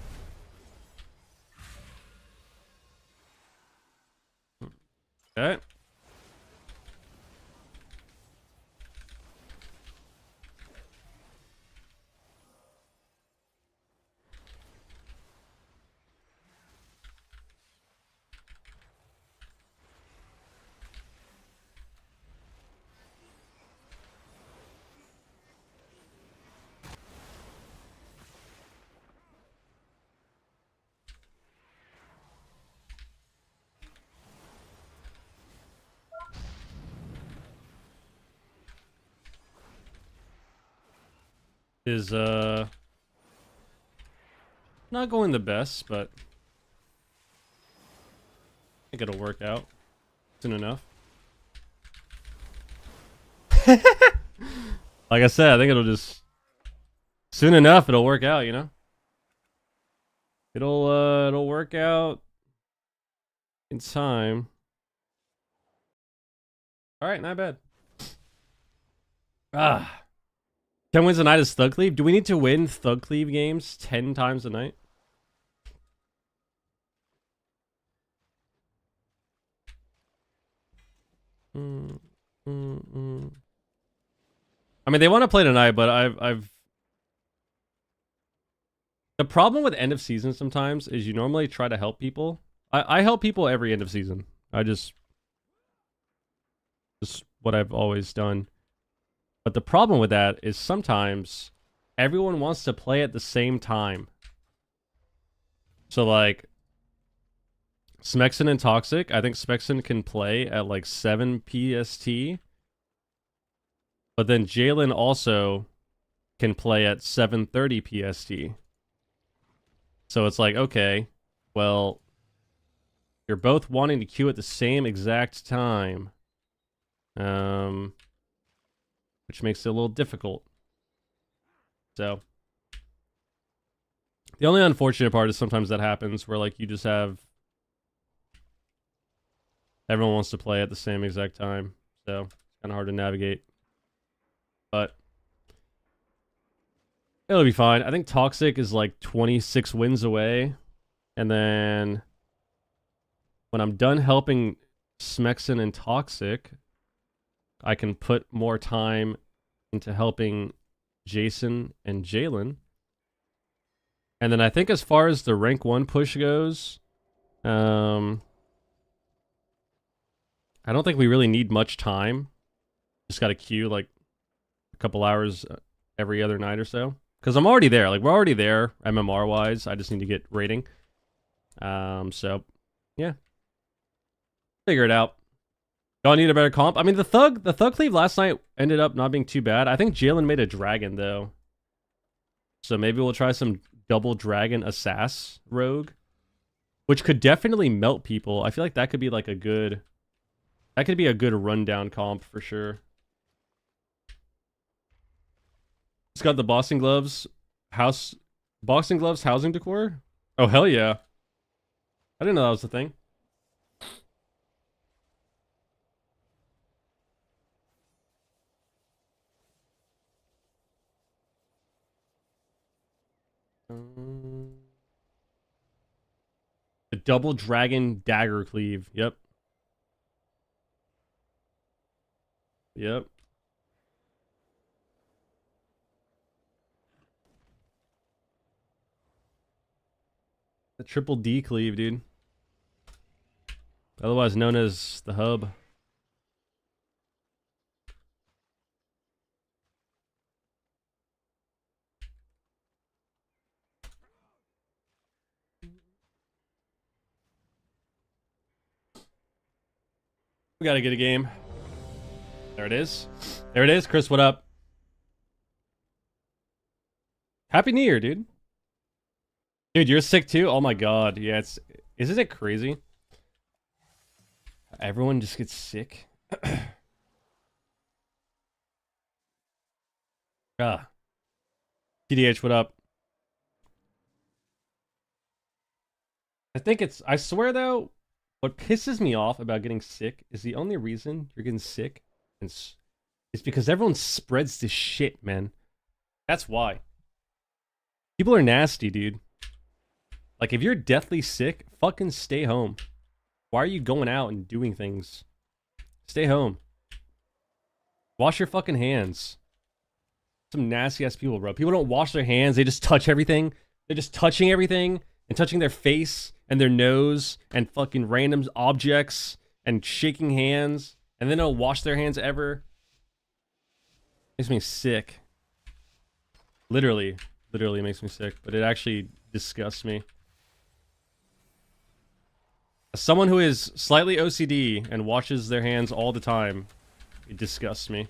Okay. Is not going the best, but I think it'll work out soon enough. Like I said, I think it'll just soon enough it'll work out, you know? It'll work out in time. Alright, not bad. 10 wins a night is Thug Cleave? Do we need to win Thug Cleave games 10 times a night? I mean, they want to play tonight, but I've... The problem with end of season sometimes is you normally try to help people. I help people every end of season. Just what I've always done. But the problem with that is sometimes everyone wants to play at the same time. So like Smexon and Toxic, I think Smexon can play at like 7 PST. But then Jalen also can play at 7:30 PST. So it's like, okay, well, you're both wanting to queue at the same exact time. Which makes it a little difficult. So the only unfortunate part is sometimes that happens where like you just have everyone wants to play at the same exact time. So it's kind of hard to navigate. But it'll be fine. I think Toxic is like 26 wins away. And then when I'm done helping Smexon and Toxic, I can put more time into helping Jason and Jalen. And then I think as far as the rank 1 push goes, I don't think we really need much time. Just got to queue like a couple hours every other night or so. Because I'm already there. Like, we're already there MMR-wise. I just need to get rating. So, yeah. Figure it out. Y'all need a better comp. I mean, the Thug Cleave last night ended up not being too bad. I think Jalen made a dragon, though. So maybe we'll try some double dragon assass rogue. Which could definitely melt people. I feel like that could be like a good... That could be a good rundown comp for sure. It's got the boxing gloves housing decor. Oh, hell yeah. I didn't know that was the thing. The double dragon dagger cleave. Yep. Yep. The triple D cleave, dude. Otherwise known as the hub. We gotta get a game. There it is. There it is. Chris, what up? Happy New Year, dude. Dude, you're sick too? Oh my god. Yeah, isn't it crazy? Everyone just gets sick. Ah. TDH, what up? I swear though, what pisses me off about getting sick is the only reason you're getting sick is because everyone spreads this shit, man. That's why. People are nasty, dude. Like, if you're deathly sick, fucking stay home. Why are you going out and doing things? Stay home. Wash your fucking hands. Some nasty ass people, bro. People don't wash their hands. They just touch everything. They're just touching everything and touching their face and their nose and fucking random objects and shaking hands. And then they'll wash their hands ever. Makes me sick. Literally makes me sick. But it actually disgusts me. As someone who is slightly OCD and washes their hands all the time, it disgusts me.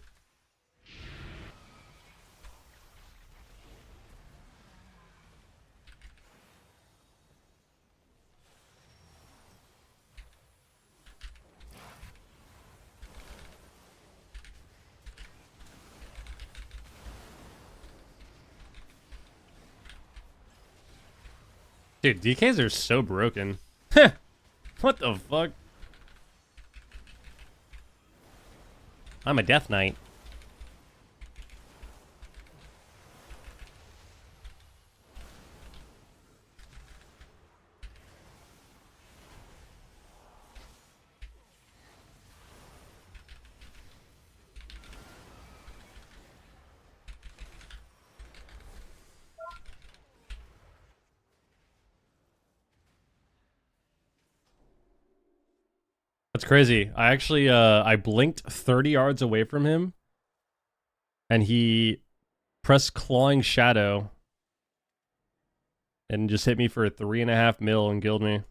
Dude, DKs are so broken. What the fuck? I'm a Death Knight. That's crazy. I actually, I blinked 30 yards away from him, and he pressed Clawing Shadow, and just hit me for 3.5 mil and killed me.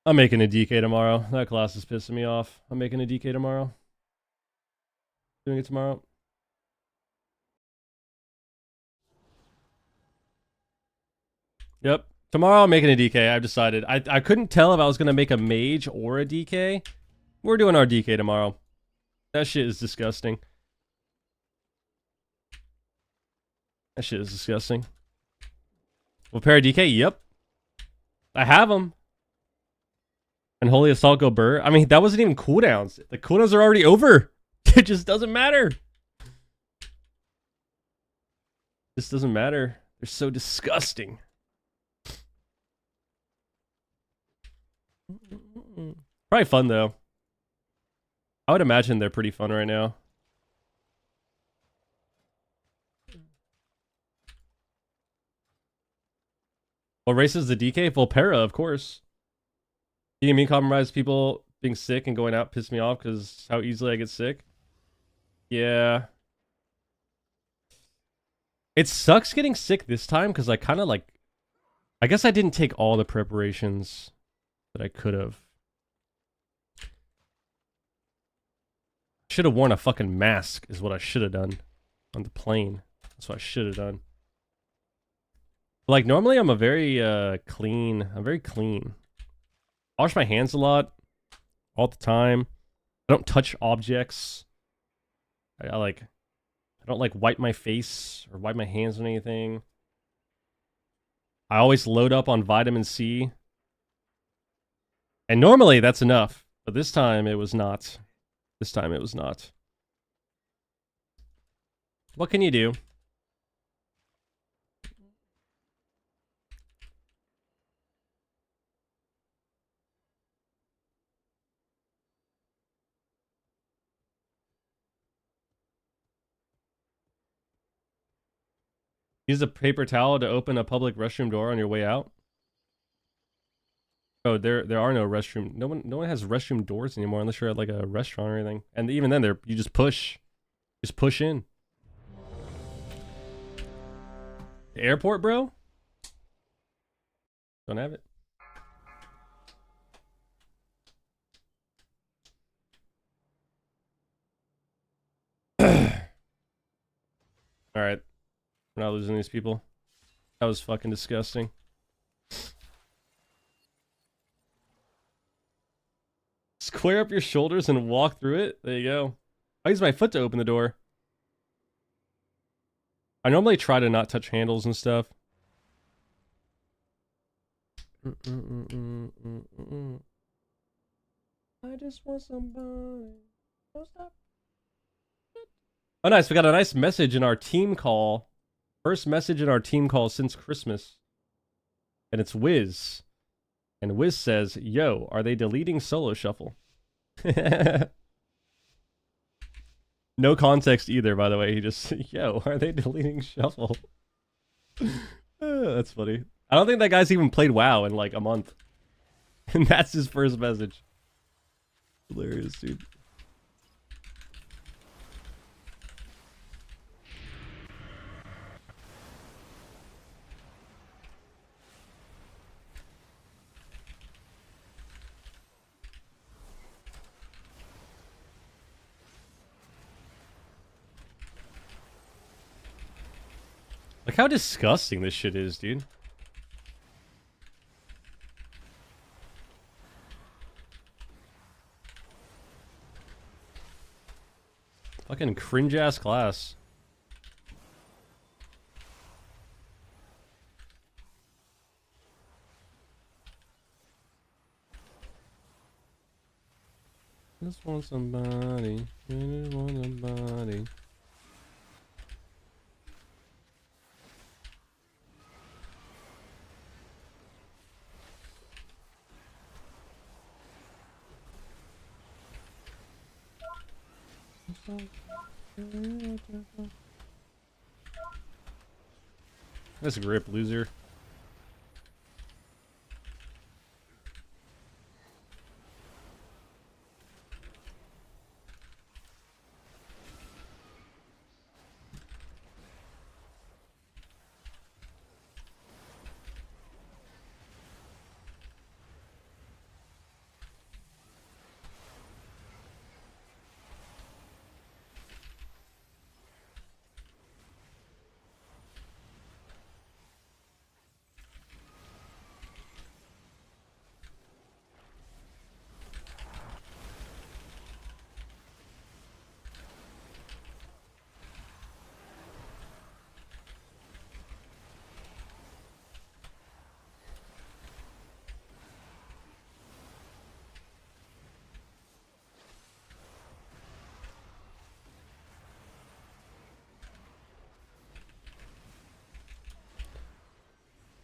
I'm making a DK tomorrow. That class is pissing me off. I'm making a DK tomorrow. Doing it tomorrow. Yep. Tomorrow I'm making a DK. I've decided. I couldn't tell if I was going to make a mage or a DK. We're doing our DK tomorrow. That shit is disgusting. That shit is disgusting. We'll pair a DK? Yep. I have them. And Holy Assault go Burr. I mean, that wasn't even cooldowns. The cooldowns are already over. It just doesn't matter. This doesn't matter. They're so disgusting. Probably fun though. I would imagine they're pretty fun right now. What race is the DK? Volpera, of course. You mean compromise people being sick and going out piss me off because how easily I get sick? Yeah. It sucks getting sick this time because I kind of like... I guess I didn't take all the preparations that I could have. Should have worn a fucking mask is what I should have done on the plane. That's what I should have done. Like, normally I'm a very clean. I'm very clean. I wash my hands a lot. All the time. I don't touch objects. I don't like wipe my face or wipe my hands on anything. I always load up on vitamin C. And normally that's enough. But this time it was not. This time it was not. What can you do? Use a paper towel to open a public restroom door on your way out. Oh, there are no restroom. No one has restroom doors anymore unless you're at like a restaurant or anything. And even then, you just push in. The airport, bro. Don't have it. All right, we're not losing these people. That was fucking disgusting. Square up your shoulders and walk through it. There you go. I use my foot to open the door. I normally try to not touch handles and stuff. I just want somebody. Don't stop. Oh, nice. We got a nice message in our team call. First message in our team call since Christmas. And it's Wiz. And Wiz says, yo, are they deleting Solo Shuffle? No context either, by the way. He just, yo, are they deleting Shuffle? That's funny. I don't think that guy's even played WoW in like a month. And that's his first message. Hilarious, dude. Look how disgusting this shit is, dude. Fucking cringe-ass class. Just want somebody. Just want somebody. That's a grip, loser.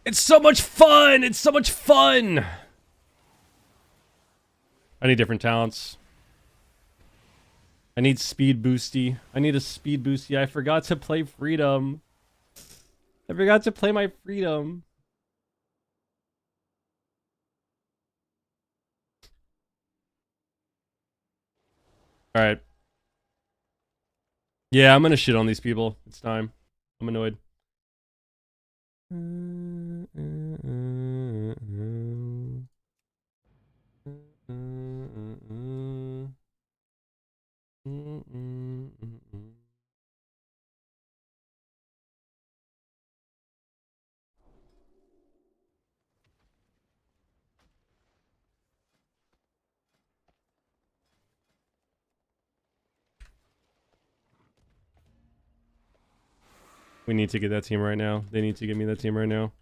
It's so much fun! It's so much fun! I need different talents. I need speed boosty. I need a speed boosty. I forgot to play freedom. I forgot to play my freedom. Alright. Yeah, I'm gonna shit on these people. It's time. I'm annoyed. We need to get that team right now. They need to give me that team right now.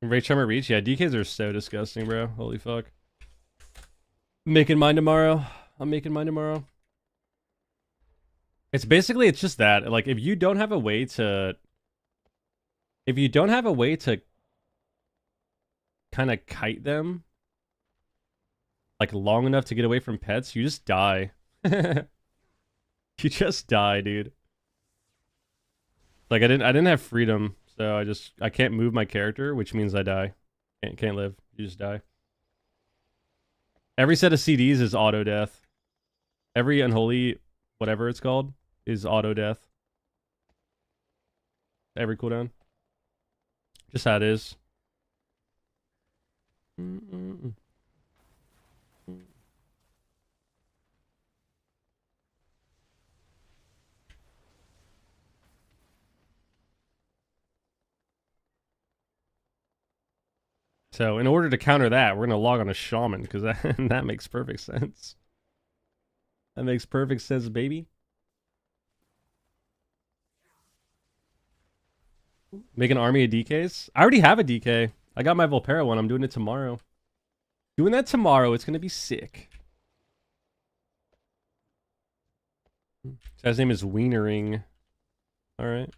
Ray Charmer Reach? Yeah, DKs are so disgusting, bro. Holy fuck. I'm making mine tomorrow. I'm making mine tomorrow. It's basically, it's just that. Like, if you don't have a way to... If you don't have a way to kind of kite them, like, long enough to get away from pets, you just die. You just die, dude. Like, I didn't have freedom, so I can't move my character, which means I die. Can't live. You just die. Every set of CDs is auto death. Every unholy, whatever it's called, is auto death. Every cooldown. Just how it is. So in order to counter that, we're gonna log on a shaman because that, that makes perfect sense. That makes perfect sense, baby. Make an army of DKs? I already have a DK. I got my Volpera one. I'm doing it tomorrow. Doing that tomorrow. It's gonna be sick. So his name is Wienering. Alright.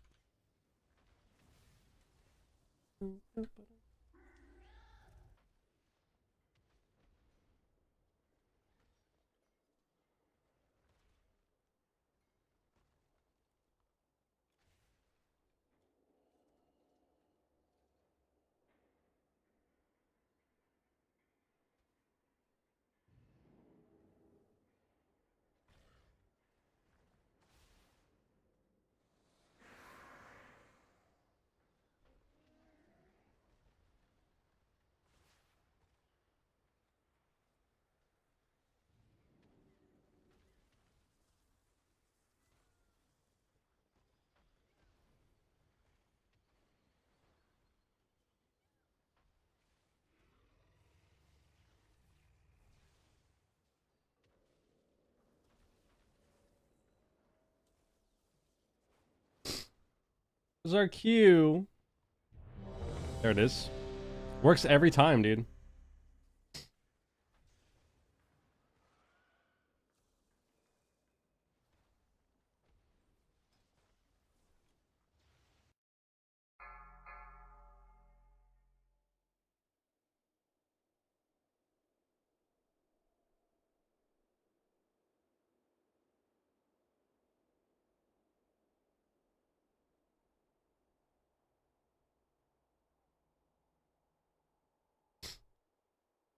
There's our Q. There it is. Works every time, dude.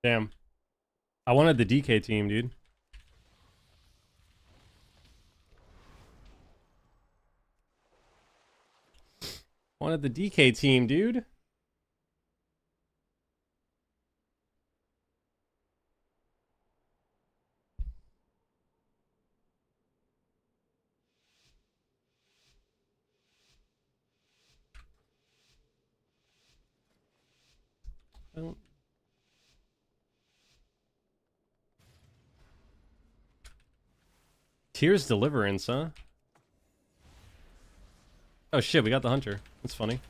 Damn. I wanted the DK team, dude. Wanted the DK team, dude. Oh. Tears Deliverance, huh? Oh shit, we got the hunter. That's funny.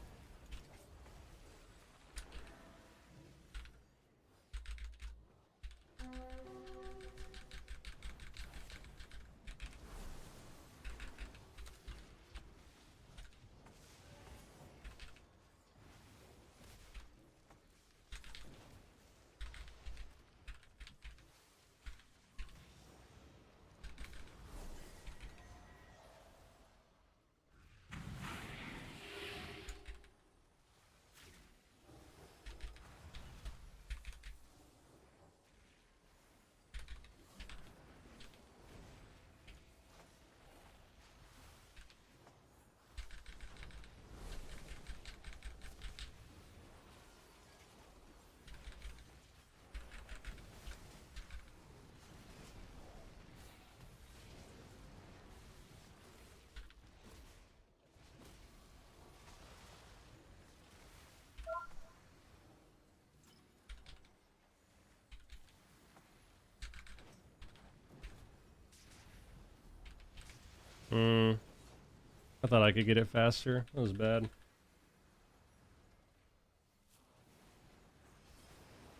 I thought I could get it faster. That was bad.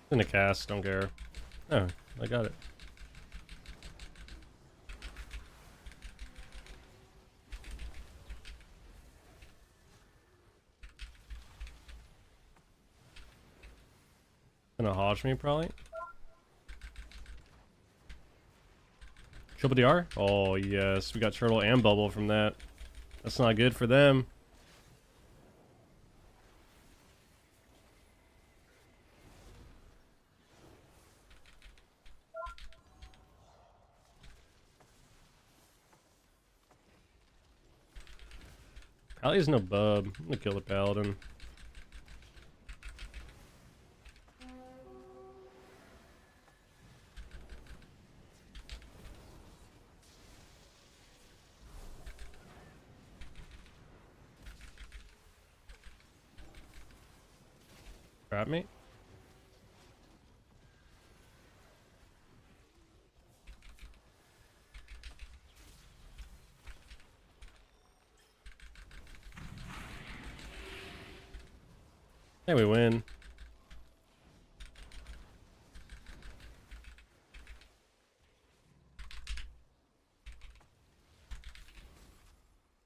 In a cast, don't care. Oh, I got it. Gonna hodge me probably. Triple DR? Oh yes, we got turtle and bubble from that. That's not good for them. Pally's no bub. I'm gonna kill the paladin. Grab me. Hey, we win.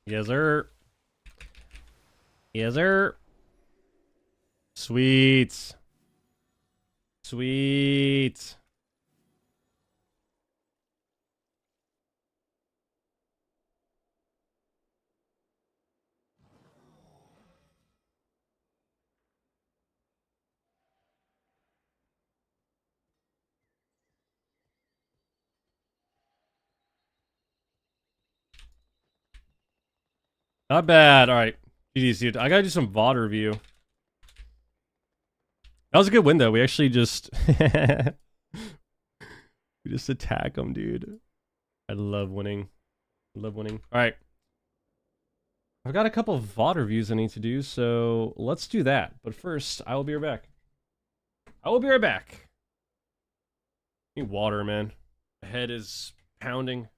Yes, sir. Yes, sir. Sweet. Sweet. Not bad. All right. GD's, dude. I gotta do some VOD review. That was a good win, though. We actually just... we just attack them, dude. I love winning. I love winning. All right. I've got a couple of VOD reviews I need to do, so let's do that. But first, I will be right back. I will be right back. I need water, man. My head is pounding.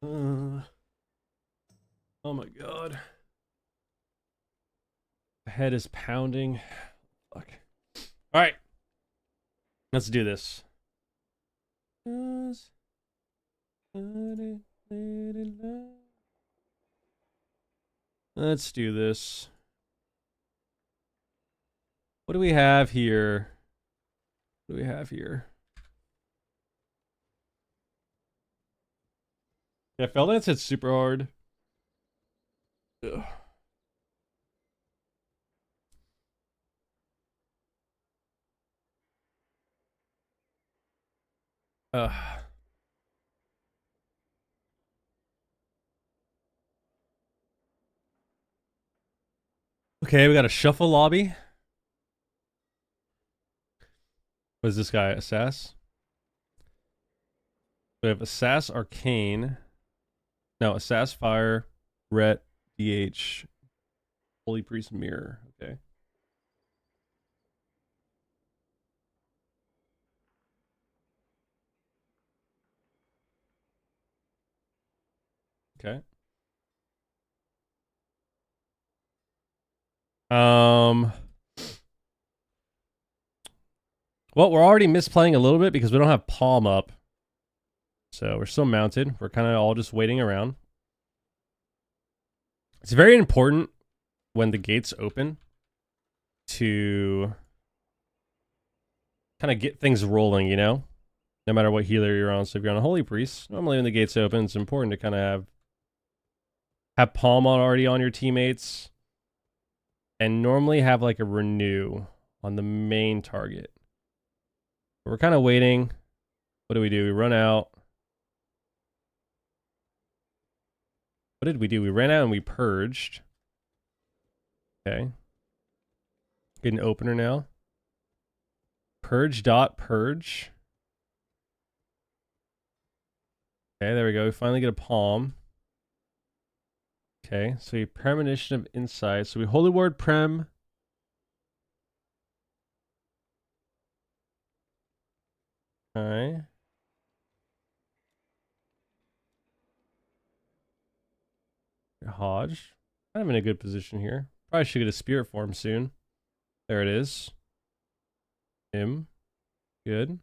Uh, oh my god. My head is pounding. Fuck. Alright. Let's do this. Let's do this. What do we have here? What do we have here? Yeah, Fell Dance hit super hard. Ugh. Okay, we got a shuffle lobby. What is this guy? Assass? We have Assass Arcane. No, Assass Fire, Ret, DH, Holy Priest Mirror. Okay. Okay. Um Well, we're already misplaying a little bit because we don't have palm up. So we're still mounted. We're kind of all just waiting around. It's very important when the gates open to kind of get things rolling, you know? No matter what healer you're on. So if you're on a Holy Priest, normally when the gates open, it's important to kind of have palm already on your teammates. And normally have like a renew on the main target. We're kind of waiting. What do? We run out. What did we do? We ran out and we purged. Okay. Get an opener now. Purge dot purge. Okay, there we go. We finally get a palm. Okay, so we premonition of insight. So we holy word prem. Okay. Hodge. I'm in a good position here. Probably should get a spirit form soon. There it is. Him. Good.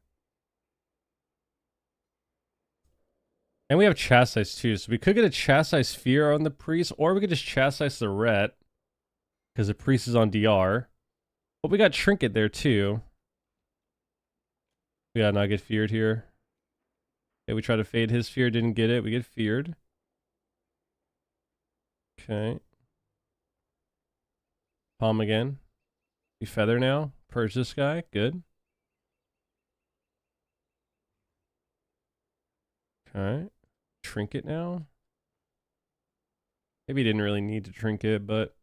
And we have chastise too, so we could get a chastise fear on the priest, or we could just chastise the ret, because the priest is on DR. But we got trinket there too. We gotta not get feared here. Okay, we try to fade his fear, didn't get it. We get feared. Okay. Palm again. We feather now. Purge this guy. Good. Okay. Trinket now. Maybe he didn't really need to trinket, but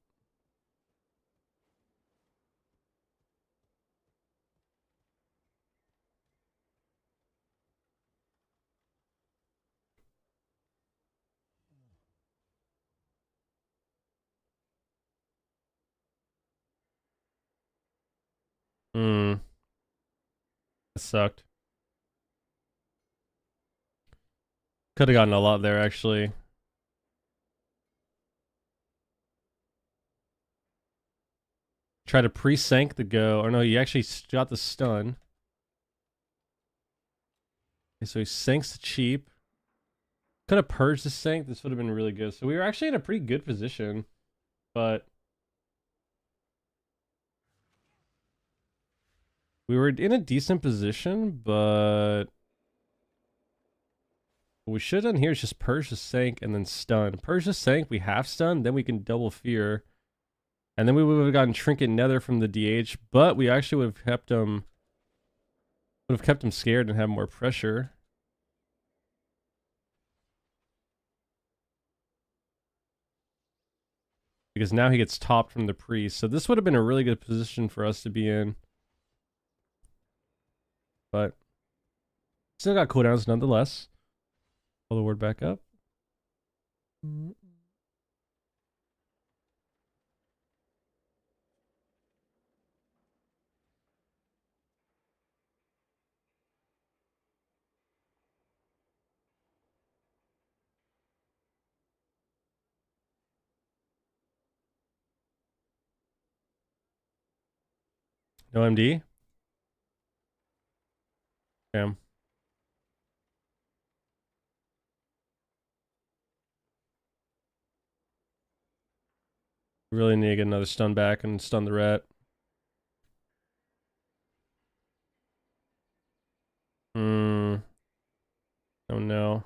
that sucked. Could have gotten a lot there, actually. Try to pre-sank the go. Or no, he actually got the stun. Okay, so he sinks the cheap. Could have purged the sank. This would have been really good. So we were actually in a pretty good position. But we were in a decent position, but what we should have done here is just purge the sank and then stun. Purge the sank, we half stun, then we can double fear. And then we would have gotten trinket nether from the DH, but we actually would have kept him scared and have more pressure. Because now he gets topped from the priest. So this would have been a really good position for us to be in. But still got cooldowns nonetheless. Pull the word back up. No MD? Damn. Really need to get another stun back and stun the rat. Oh no.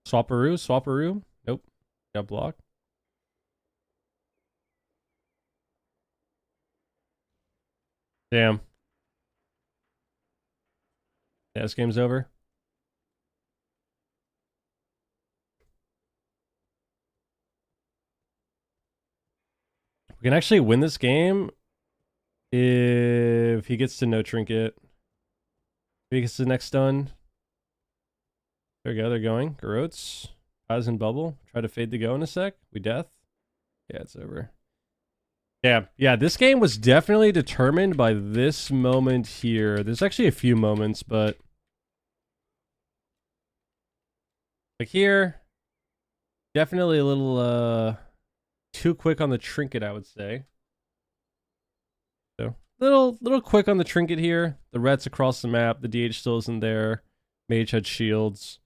Swapperoo? Swapperoo? Nope. Got blocked. Damn. Yeah, this game's over. We can actually win this game if he gets to no trinket. If he gets the next stun. There we go, they're going. Garrotes. Eyes and bubble. Try to fade the go in a sec. We death. Yeah, it's over. Yeah, this game was definitely determined by this moment here. There's actually a few moments, but like here, definitely a little too quick on the trinket, I would say. So little quick on the trinket here. The ret's across the map. The DH still isn't there. Mage had shields.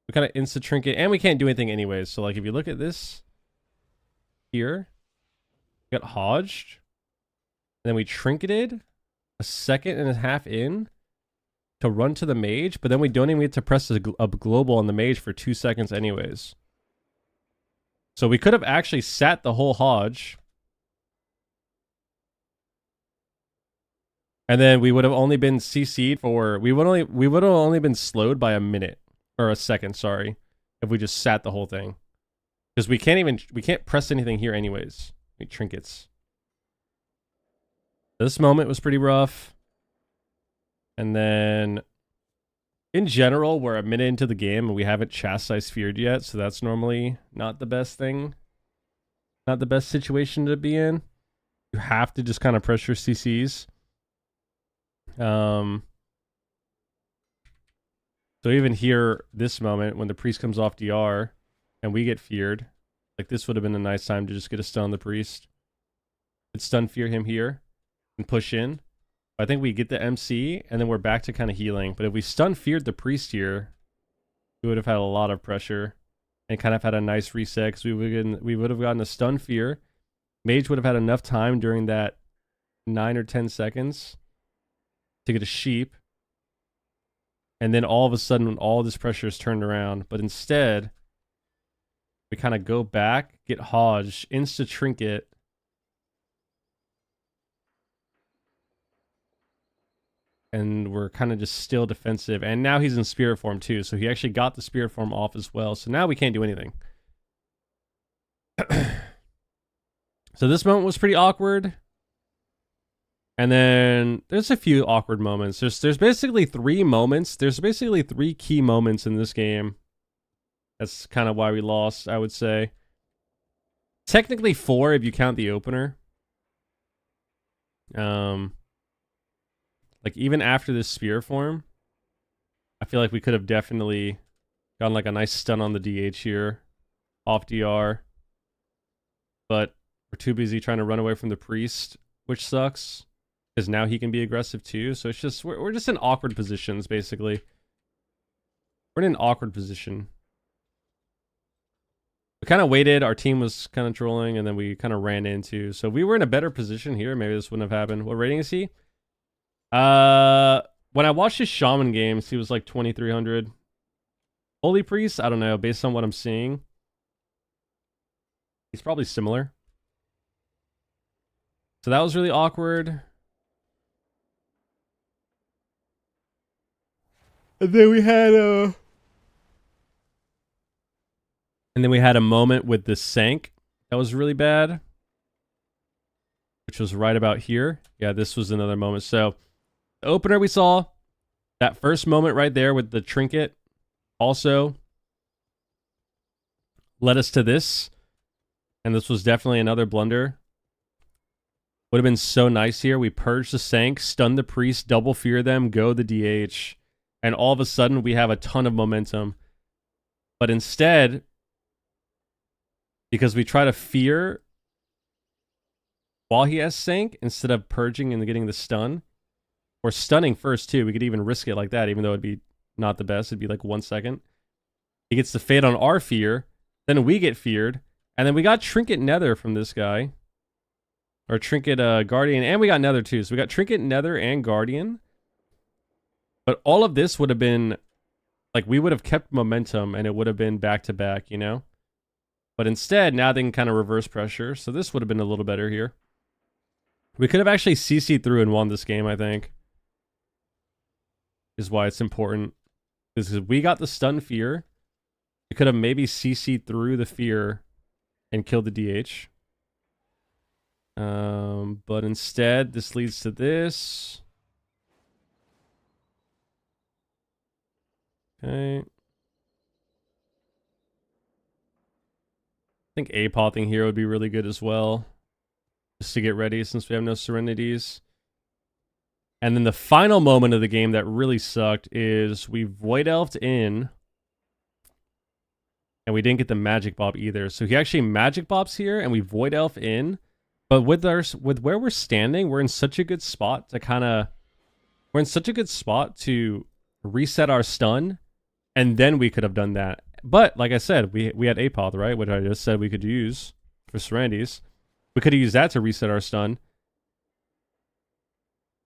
We kind of insta trinket, and we can't do anything anyways. So like if you look at this here, we got hodged, and then we trinketed a second and a half in to run to the mage, but then we don't even get to press a global on the mage for 2 seconds anyways. So we could have actually sat the whole hodge, and then we would have only been CC'd for we would have only been slowed by a minute or a second, sorry, if we just sat the whole thing, because we can't press anything here anyways. Like trinkets. This moment was pretty rough. And then, in general, we're a minute into the game and we haven't chastised feared yet, so that's normally not the best thing. Not the best situation to be in. You have to just kind of pressure CCs. So even here, this moment, when the priest comes off DR and we get feared, like this would have been a nice time to just get a stun on the priest. Could stun fear him here and push in. I think we get the MC, and then we're back to kind of healing. But if we stun feared the priest here, we would have had a lot of pressure and kind of had a nice reset, because we would have gotten a stun fear. Mage would have had enough time during that 9 or 10 seconds to get a sheep. And then all of a sudden, all this pressure is turned around. But instead, we kind of go back, get Hodge, insta-trinket, and we're kind of just still defensive. And now he's in spirit form too, so he actually got the spirit form off as well. So now we can't do anything. So this moment was pretty awkward. And then there's a few awkward moments. There's basically 3 moments. There's basically 3 key moments in this game. That's kind of why we lost, I would say. Technically 4 if you count the opener. Like, even after this spear form, I feel like we could have definitely gotten like a nice stun on the DH here, off DR. But we're too busy trying to run away from the priest, which sucks, because now he can be aggressive too. So it's just, we're just in awkward positions, basically. We're in an awkward position. We kind of waited, our team was kind of trolling, and then we kind of ran into. So we were in a better position here. Maybe this wouldn't have happened. What rating is he? When I watched his shaman games, he was like 2300. Holy priest, I don't know, based on what I'm seeing, he's probably similar. So that was really awkward. And then we had a moment with the Sank that was really bad, which was right about here. Yeah, this was another moment. So the opener we saw, that first moment right there with the trinket, also led us to this. And this was definitely another blunder. Would have been so nice here. We purge the Sank, stun the priest, double fear them, go the DH. And all of a sudden, we have a ton of momentum. But instead, because we try to fear while he has Sank, instead of purging and getting the stun, or stunning first too, we could even risk it like that, even though it'd be not the best. It'd be like 1 second. He gets the fade on our fear, then we get feared, and then we got Trinket Nether from this guy. Or Trinket Guardian, and we got Nether too. So we got Trinket Nether and Guardian. But all of this would have been, like, we would have kept momentum, and it would have been back-to-back, you know? But instead, now they can kind of reverse pressure, so this would have been a little better here. We could have actually CC'd through and won this game, I think. Is why it's important. Because we got the stun fear. We could have maybe CC'd through the fear and killed the DH. But instead, this leads to this. Okay. I think A-popping here would be really good as well. Just to get ready since we have no Serenities. And then the final moment of the game that really sucked is we Void Elfed in. And we didn't get the Magic Bop either. So he actually Magic Bops here and we Void Elf in. But with where we're standing, we're in such a good spot to reset our stun, and then we could have done that. But like I said, we had Apoth, right? Which I just said we could use for Serendities. We could have used that to reset our stun.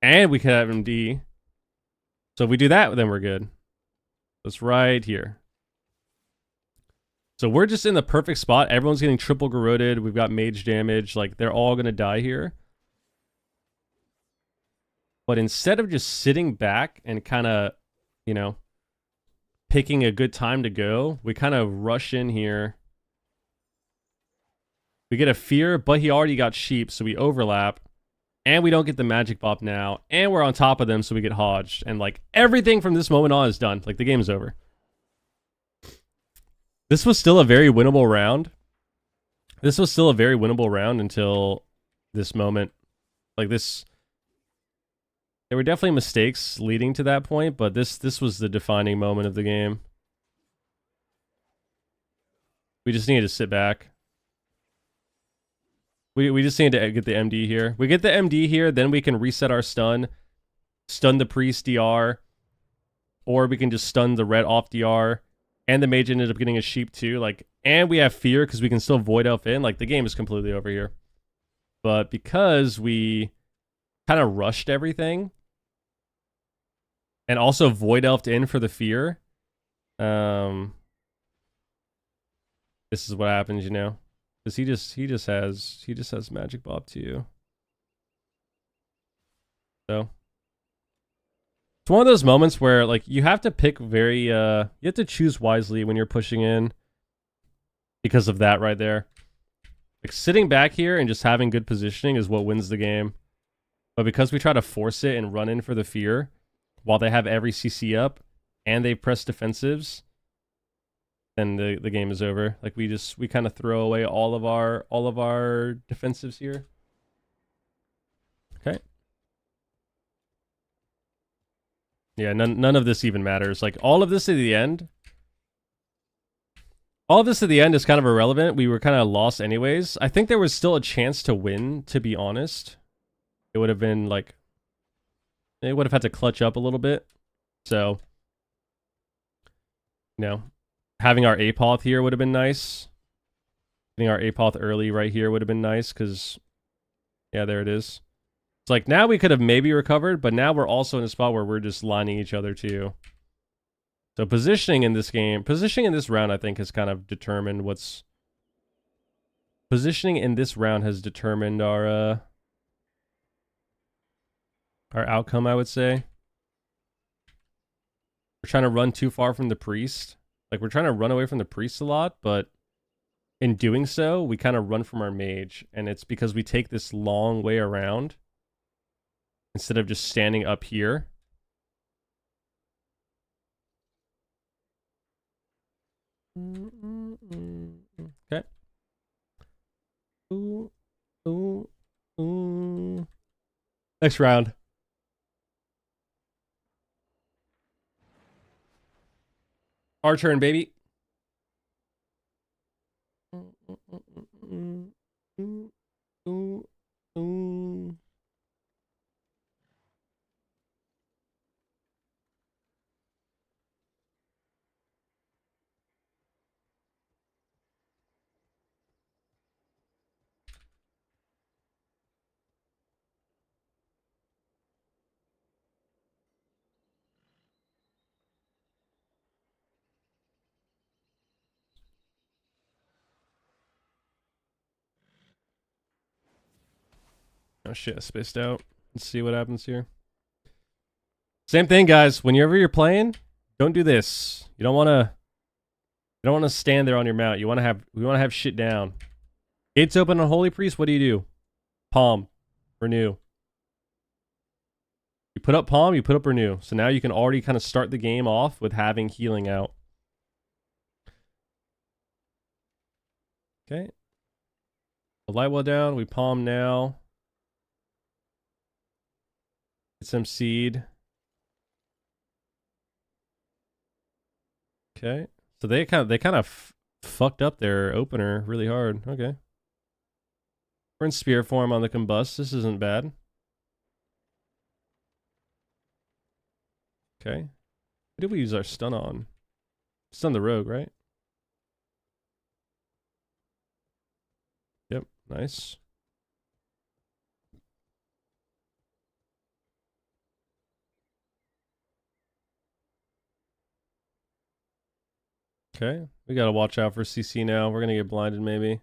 And we could have MD. So if we do that, then we're good. That's right here. So we're just in the perfect spot. Everyone's getting triple garroted. We've got mage damage. Like, they're all going to die here. But instead of just sitting back and kind of, you know, picking a good time to go, we kind of rush in here. We get a fear, but he already got sheep, so we overlap. And we don't get the magic bop now. And we're on top of them, so we get hodged. And, like, everything from this moment on is done. Like, the game is over. This was still a very winnable round. This was still a very winnable round until this moment. Like, this... There were definitely mistakes leading to that point, but this was the defining moment of the game. We just needed to sit back. We just need to get the MD here. We get the MD here, then we can reset our stun the priest DR, or we can just stun the red off DR, and the mage ended up getting a sheep too. Like, and we have fear because we can still void elf in. Like, the game is completely over here. But because we kind of rushed everything, and also void elfed in for the fear, this is what happens, you know. Because he just has magic bob to you. So it's one of those moments where, like, you have to pick very you have to choose wisely when you're pushing in because of that right there. Like, sitting back here and just having good positioning is what wins the game. But because we try to force it and run in for the fear while they have every CC up and they press defensives, then the game is over. Like, we kind of throw away all of our defensives here. Okay. Yeah, none of this even matters. Like, all of this at the end is kind of irrelevant. We were kind of lost anyways. I think there was still a chance to win, to be honest. It would have been like, they would have had to clutch up a little bit. So, you know, having our Apoth here would have been nice. Getting our Apoth early right here would have been nice, because, yeah, there it is. It's like, now we could have maybe recovered, but now we're also in a spot where we're just lining each other too. So positioning in this game, positioning in this round, I think, has kind of determined what's... Positioning in this round has determined our outcome, I would say. We're trying to run too far from the priest. Like, we're trying to run away from the priest a lot, but in doing so, we kind of run from our mage. And it's because we take this long way around instead of just standing up here. Okay. Ooh, ooh, ooh. Next round. Our turn, baby. Oh shit, I spaced out. Let's see what happens here. Same thing, guys. Whenever you're playing, don't do this. You don't want to stand there on your mount. We want to have shit down. Gates open on Holy Priest. What do? Palm. Renew. You put up Palm, you put up Renew. So now you can already kind of start the game off with having healing out. Okay. The light well down. We Palm now. Get some seed. Okay. So they kind of fucked up their opener really hard. Okay. We're in spirit form on the combust. This isn't bad. Okay. What did we use our stun on? Stun the rogue, right? Yep, nice. Okay, we gotta watch out for CC now. We're gonna get blinded maybe.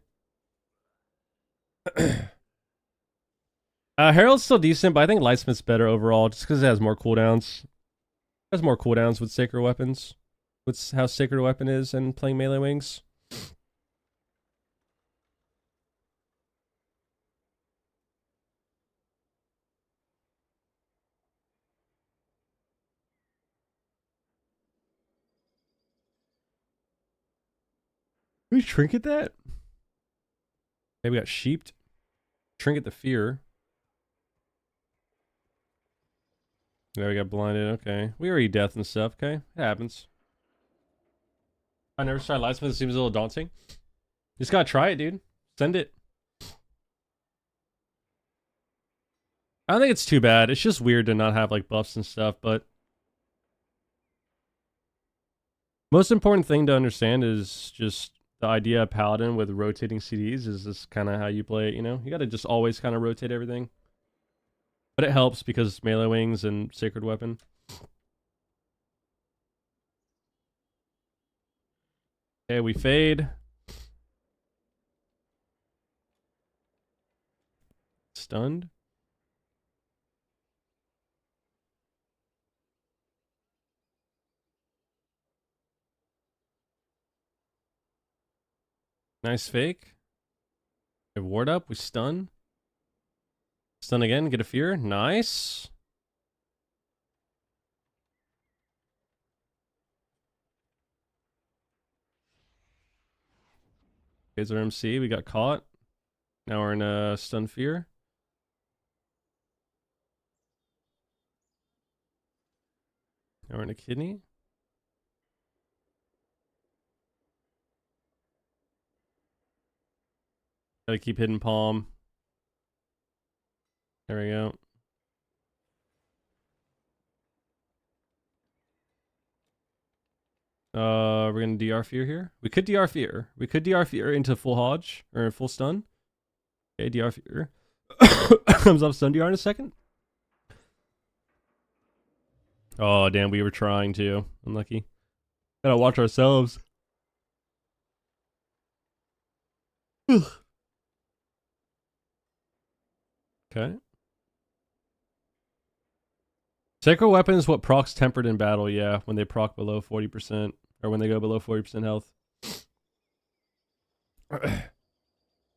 Herald's still decent, but I think Lightsmith's better overall just because it has more cooldowns. It has more cooldowns with Sacred Weapons. With how Sacred Weapon is and playing melee wings. We trinket that? Okay, we got sheeped. Trinket the fear. Yeah, we got blinded. Okay. We already death and stuff. Okay. It happens. I never tried Lightsmith. It seems a little daunting. Just gotta try it, dude. Send it. I don't think it's too bad. It's just weird to not have like buffs and stuff, but most important thing to understand is just the idea of Paladin with rotating CDs is this kind of how you play it, you know? You gotta just always kind of rotate everything. But it helps because it's melee wings and Sacred Weapon. Okay, we fade. Stunned. Nice fake. We have ward up. We stun. Stun again. Get a fear. Nice. Here's our MC. We got caught. Now we're in a stun fear. Now we're in a kidney. Gotta keep hitting palm. There we go. We're gonna DR fear here. We could DR fear. We could DR fear into full hodge or full stun. Okay, DR fear. Comes up stun DR in a second. Oh damn, we were trying to. Unlucky. Gotta watch ourselves. Okay. Sacred Weapon is what procs tempered in battle, yeah, when they proc below 40%, or when they go below 40% health.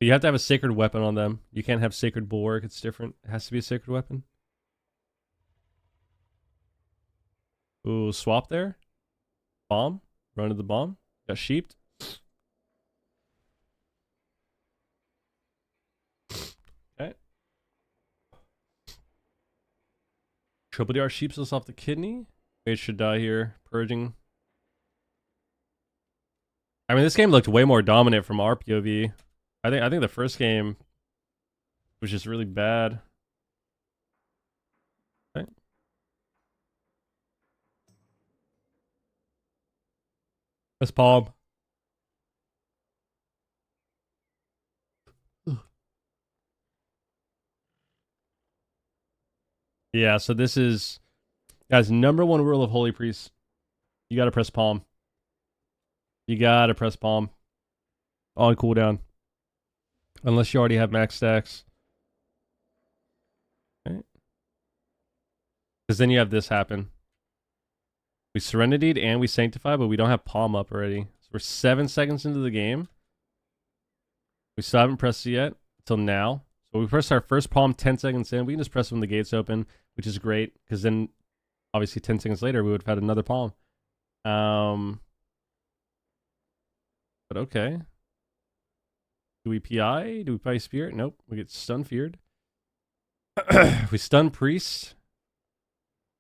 You have to have a Sacred Weapon on them. You can't have Sacred Bulwark, it's different. It has to be a Sacred Weapon. Ooh, swap there. Bomb. Run to the bomb. Got sheeped. Okay. Triple DR sheeps us off the kidney. Mage should die here. Purging. I mean, this game looked way more dominant from our POV. I think the first game was just really bad. Okay. That's palm. Yeah, so this is, guys, number one rule of Holy Priest. You gotta press palm. You gotta press palm. On cooldown. Unless you already have max stacks. Okay. Because then you have this happen. We Serenity'd and we Sanctify, but we don't have palm up already. So we're 7 seconds into the game. We still haven't pressed it yet until now. So we pressed our first palm 10 seconds in. We can just press when the gates open, which is great. Because then, obviously, 10 seconds later, we would have had another palm. But okay. Do we PI? Do we PI Spirit? Nope. We get stun feared. We stun Priest.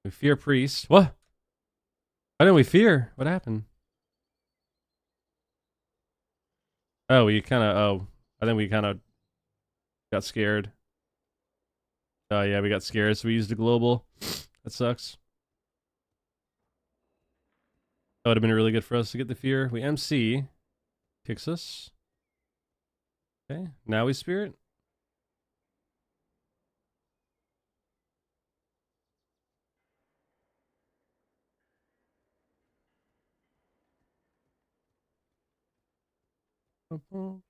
We fear Priest. What? Why didn't we fear? What happened? Oh, we kind of... Oh. I think we kind of... Got scared. Oh yeah, we got scared, so we used a global. That sucks. That would have been really good for us to get the fear. We MC. Kicks us. Okay, now we spirit. Okay.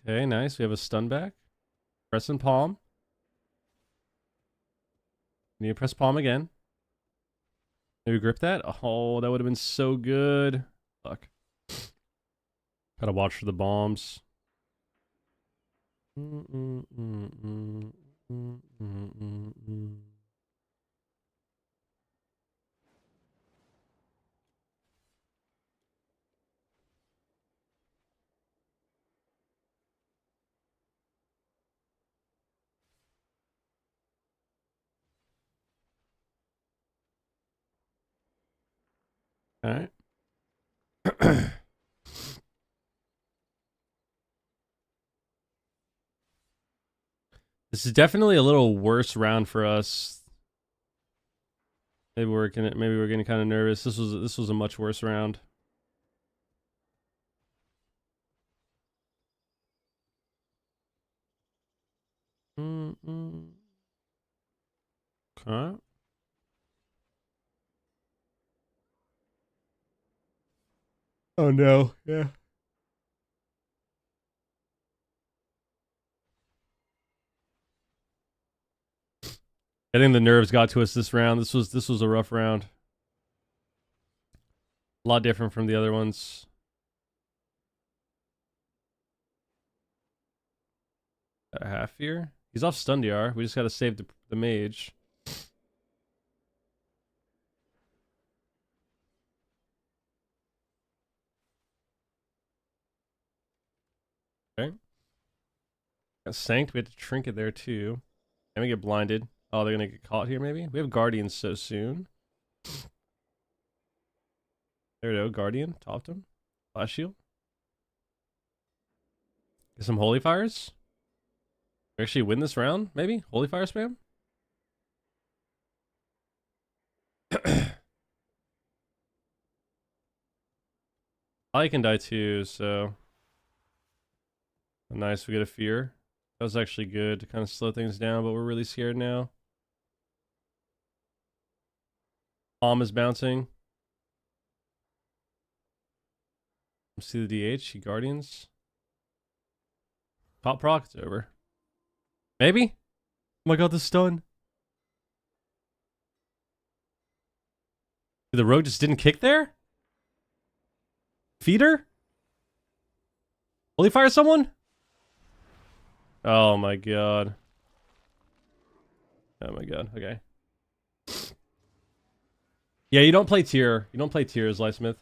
Okay, nice. We have a stun back. Press and palm. Need to press palm again. Maybe grip that. Oh, that would have been so good. Fuck. Gotta watch for the bombs. All right. This is definitely a little worse round for us. Maybe we're getting kind of nervous. This was a much worse round. Okay. Oh no. Yeah. I think the nerves got to us this round. This was a rough round. A lot different from the other ones. A half here. He's off stun DR. We just gotta save the mage. Okay. Got sanked. We had to trinket there too. And we get blinded. Oh, they're gonna get caught here maybe? We have guardians so soon. There we go. Guardian. Topped him. Flash shield. Get some holy fires. We actually win this round, maybe? Holy fire spam? I can die too, so nice. We get a fear. That was actually good to kind of slow things down, but we're really scared now. Palm is bouncing. See the DH. He guardians. Pop proc. It's over. Maybe. Oh my god, the stun. The rogue just didn't kick there? Feeder? Holy fire someone? Oh my god. Oh my god. Okay. Yeah, you don't play tier. You don't play tiers, Lightsmith.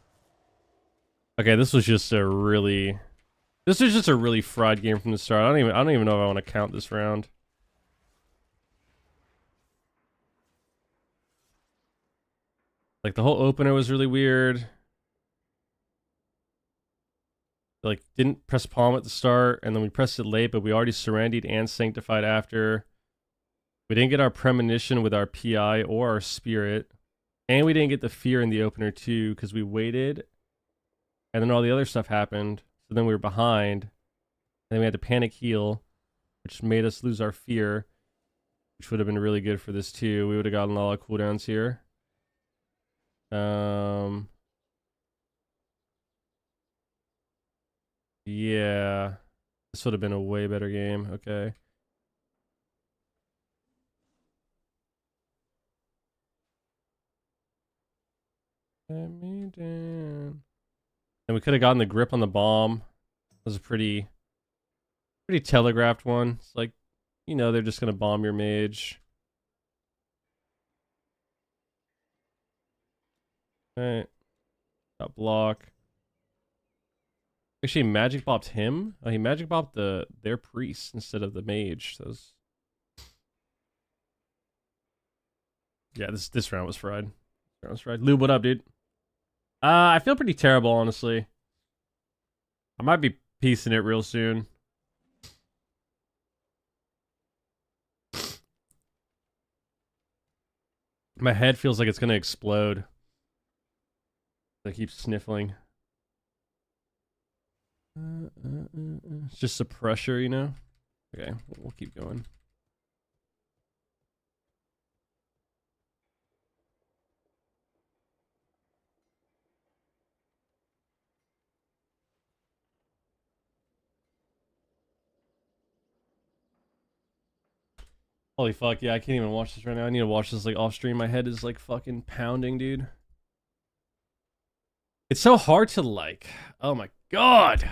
Okay, this was just a really fried game from the start. I don't even know if I want to count this round. Like the whole opener was really weird. Like didn't press palm at the start, and then we pressed it late, but we already surrendered and sanctified after. We didn't get our premonition with our PI or our spirit, and we didn't get the fear in the opener too because we waited, and then all the other stuff happened. So then we were behind, and then we had to panic heal, which made us lose our fear, which would have been really good for this too. We would have gotten a lot of cooldowns here. Yeah. This would have been a way better game. Okay. Let me down. And we could have gotten the grip on the bomb. That was a pretty telegraphed one. It's like, you know, they're just gonna bomb your mage. Alright. Got block. Actually, magic bopped him. Oh, he magic bopped their priest instead of the mage. Those. Yeah, this round was fried. Lube, what up, dude? I feel pretty terrible, honestly. I might be piecing it real soon. My head feels like it's gonna explode. I keep sniffling. It's just the pressure, you know? Okay, we'll keep going. Holy fuck, yeah, I can't even watch this right now. I need to watch this like off stream. My head is like fucking pounding, dude. It's so hard to like. Oh my god.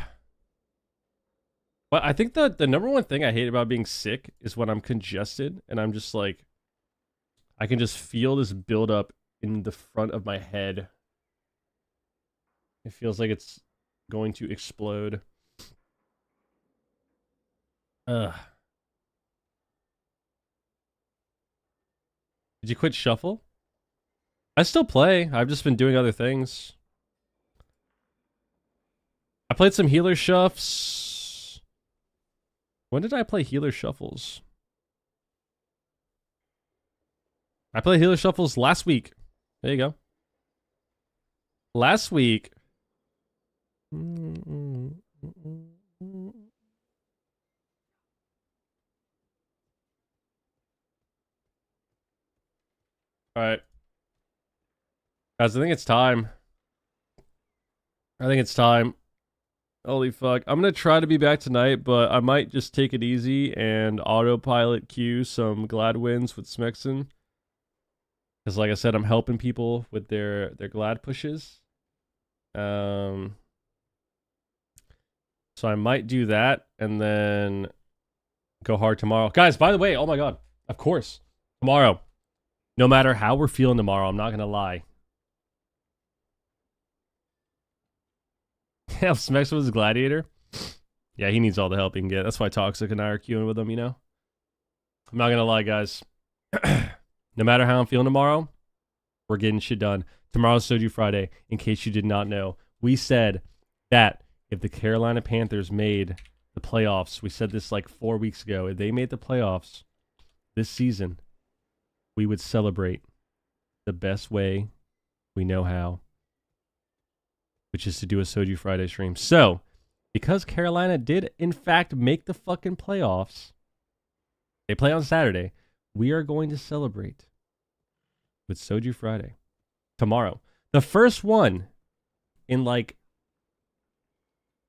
But I think the number one thing I hate about being sick is when I'm congested and I'm just like, I can just feel this buildup in the front of my head. It feels like it's going to explode. Ugh. Did you quit Shuffle? I still play. I've just been doing other things. I played some healer shuffs. When did I play healer shuffles? I played healer shuffles last week. There you go. Last week. Alright. Guys, I think it's time. Holy fuck. I'm gonna try to be back tonight, but I might just take it easy and autopilot queue some glad wins with Smexon. Because like I said, I'm helping people with their glad pushes. So I might do that and then go hard tomorrow. Guys, by the way, oh my god, of course, tomorrow. No matter how we're feeling tomorrow, I'm not gonna lie. Yeah, Smex was Gladiator. Yeah, he needs all the help he can get. That's why Toxic and I are queuing with him, you know? I'm not gonna lie, guys. No matter how I'm feeling tomorrow, we're getting shit done. Tomorrow's Soju Friday, in case you did not know. We said that if the Carolina Panthers made the playoffs, we said this like 4 weeks ago, if they made the playoffs this season, we would celebrate the best way we know how, which is to do a Soju Friday stream. So, because Carolina did, in fact, make the fucking playoffs, they play on Saturday, we are going to celebrate with Soju Friday tomorrow. The first one in like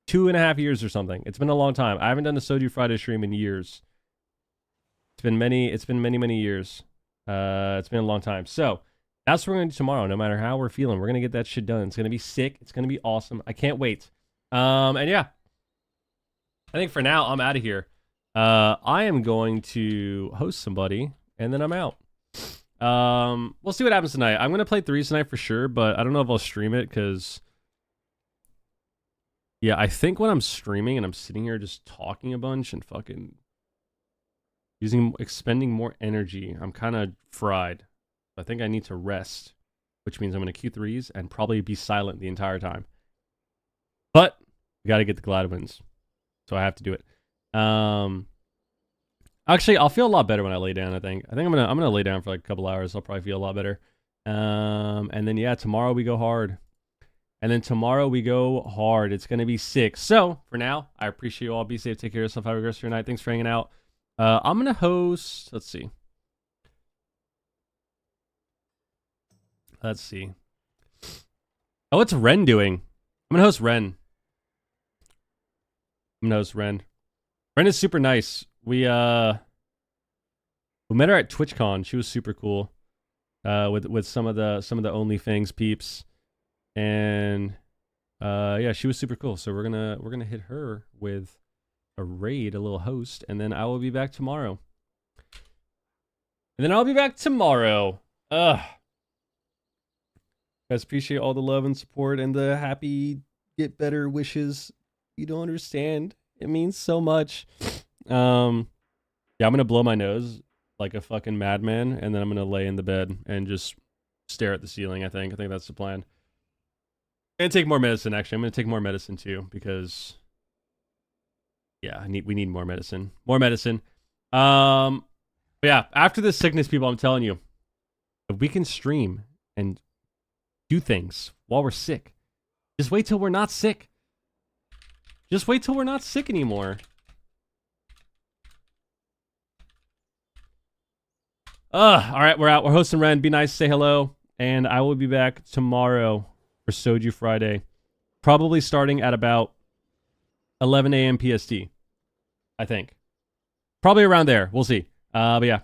2.5 years or something. It's been a long time. I haven't done a Soju Friday stream in years. It's been many years. It's been a long time. So, that's what we're going to do tomorrow, no matter how we're feeling. We're going to get that shit done. It's going to be sick. It's going to be awesome. I can't wait. And yeah. I think for now, I'm out of here. I am going to host somebody, and then I'm out. We'll see what happens tonight. I'm going to play 3s tonight for sure, but I don't know if I'll stream it, because... Yeah, I think when I'm streaming and I'm sitting here just talking a bunch and fucking... expending more energy, I'm kind of fried. I think I need to rest, which means I'm going to Q3s and probably be silent the entire time. But we got to get the glad wins, so I have to do it. Actually, I'll feel a lot better when I lay down. I think I'm gonna lay down for like a couple hours. I'll probably feel a lot better. And then yeah, tomorrow we go hard. It's gonna be sick. So for now, I appreciate you all. Be safe. Take care of yourself. Have a great rest of your night. Thanks for hanging out. I'm gonna host. Let's see. Oh, what's Ren doing? I'm gonna host Ren. Ren is super nice. We met her at TwitchCon. She was super cool. With some of the OnlyFans peeps. And yeah, she was super cool. So we're gonna hit her with a raid, a little host, and then I will be back tomorrow. Guys, appreciate all the love and support and the happy get better wishes. You don't understand. It means so much. Yeah, I'm gonna blow my nose like a fucking madman, and then I'm gonna lay in the bed and just stare at the ceiling. I think that's the plan. And take more medicine. Actually, I'm gonna take more medicine too because, yeah, we need more medicine. More medicine. But yeah, after this sickness, people, I'm telling you, if we can stream and do things while we're sick, just wait till we're not sick. Just wait till we're not sick anymore. All right, we're out. We're hosting Ren. Be nice, say hello, and I will be back tomorrow for Soju Friday, probably starting at about 11 a.m. PST. I think, probably around there. We'll see. But yeah.